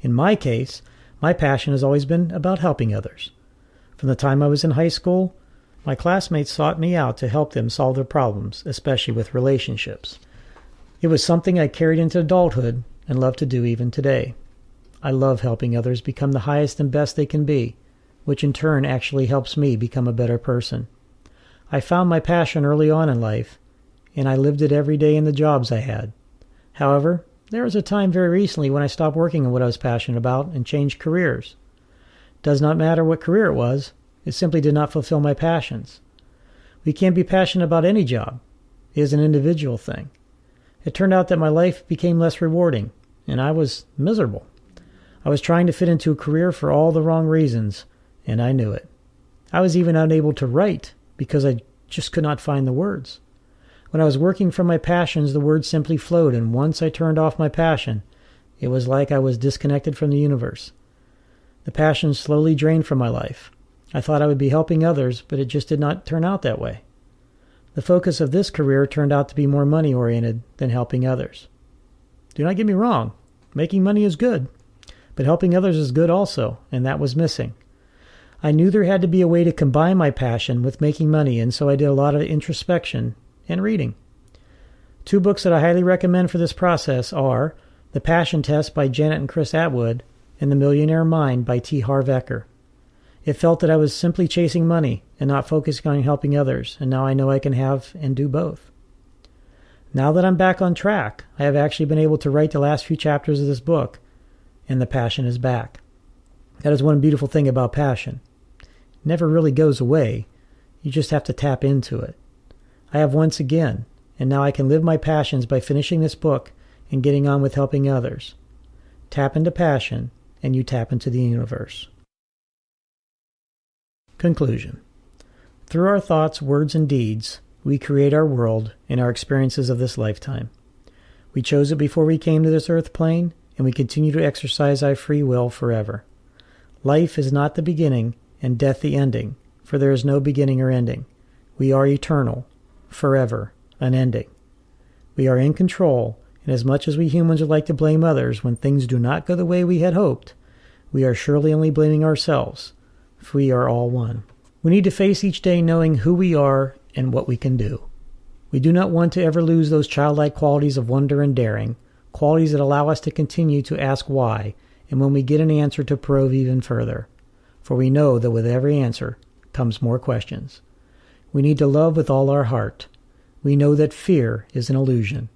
In my case, my passion has always been about helping others. From the time I was in high school, my classmates sought me out to help them solve their problems, especially with relationships. It was something I carried into adulthood and love to do even today. I love helping others become the highest and best they can be, which in turn actually helps me become a better person. I found my passion early on in life, and I lived it every day in the jobs I had. However, there was a time very recently when I stopped working on what I was passionate about and changed careers. It does not matter what career it was, it simply did not fulfill my passions. We can't be passionate about any job. It is an individual thing. It turned out that my life became less rewarding, and I was miserable. I was trying to fit into a career for all the wrong reasons, and I knew it. I was even unable to write because I just could not find the words. When I was working from my passions, the words simply flowed, and once I turned off my passion, it was like I was disconnected from the universe. The passion slowly drained from my life. I thought I would be helping others, but it just did not turn out that way. The focus of this career turned out to be more money-oriented than helping others. Do not get me wrong, making money is good, but helping others is good also, and that was missing. I knew there had to be a way to combine my passion with making money, and so I did a lot of introspection and reading. 2 books that I highly recommend for this process are The Passion Test by Janet and Chris Atwood and The Millionaire Mind by T. Harv Eker. It felt that I was simply chasing money and not focusing on helping others, and now I know I can have and do both. Now that I'm back on track, I have actually been able to write the last few chapters of this book, and the passion is back. That is one beautiful thing about passion. It never really goes away. You just have to tap into it. I have once again, and now I can live my passions by finishing this book and getting on with helping others. Tap into passion, and you tap into the universe. Conclusion. Through our thoughts, words, and deeds, we create our world and our experiences of this lifetime. We chose it before we came to this earth plane, and we continue to exercise our free will forever. Life is not the beginning, and death the ending, for there is no beginning or ending. We are eternal, forever, unending. We are in control, and as much as we humans would like to blame others when things do not go the way we had hoped, we are surely only blaming ourselves, for we are all one. We need to face each day knowing who we are and what we can do. We do not want to ever lose those childlike qualities of wonder and daring, qualities that allow us to continue to ask why, and when we get an answer to probe even further. For we know that with every answer comes more questions. We need to love with all our heart. We know that fear is an illusion.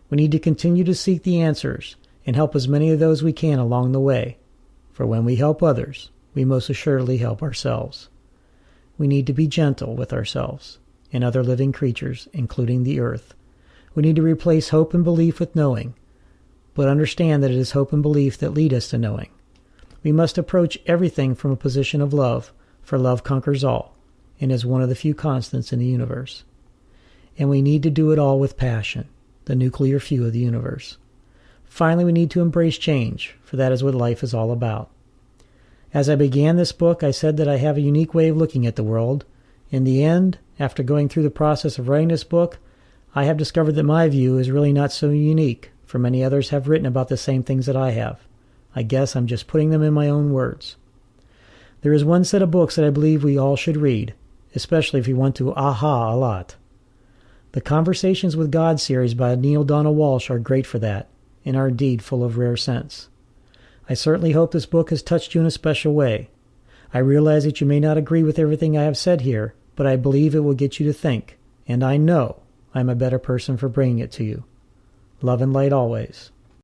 We need to continue to seek the answers and help as many of those we can along the way. For when we help others, we most assuredly help ourselves. We need to be gentle with ourselves and other living creatures, including the earth. We need to replace hope and belief with knowing, but understand that it is hope and belief that lead us to knowing. We must approach everything from a position of love, for love conquers all, and is one of the few constants in the universe. And we need to do it all with passion, the nuclear fuel of the universe. Finally, we need to embrace change, for that is what life is all about. As I began this book, I said that I have a unique way of looking at the world. In the end, after going through the process of writing this book, I have discovered that my view is really not so unique, for many others have written about the same things that I have. I guess I'm just putting them in my own words. There is one set of books that I believe we all should read, especially if you want to aha a lot. The Conversations with God series by Neale Donald Walsch are great for that, and are indeed full of rare sense. I certainly hope this book has touched you in a special way. I realize that you may not agree with everything I have said here, but I believe it will get you to think, and I know I'm a better person for bringing it to you. Love and light always.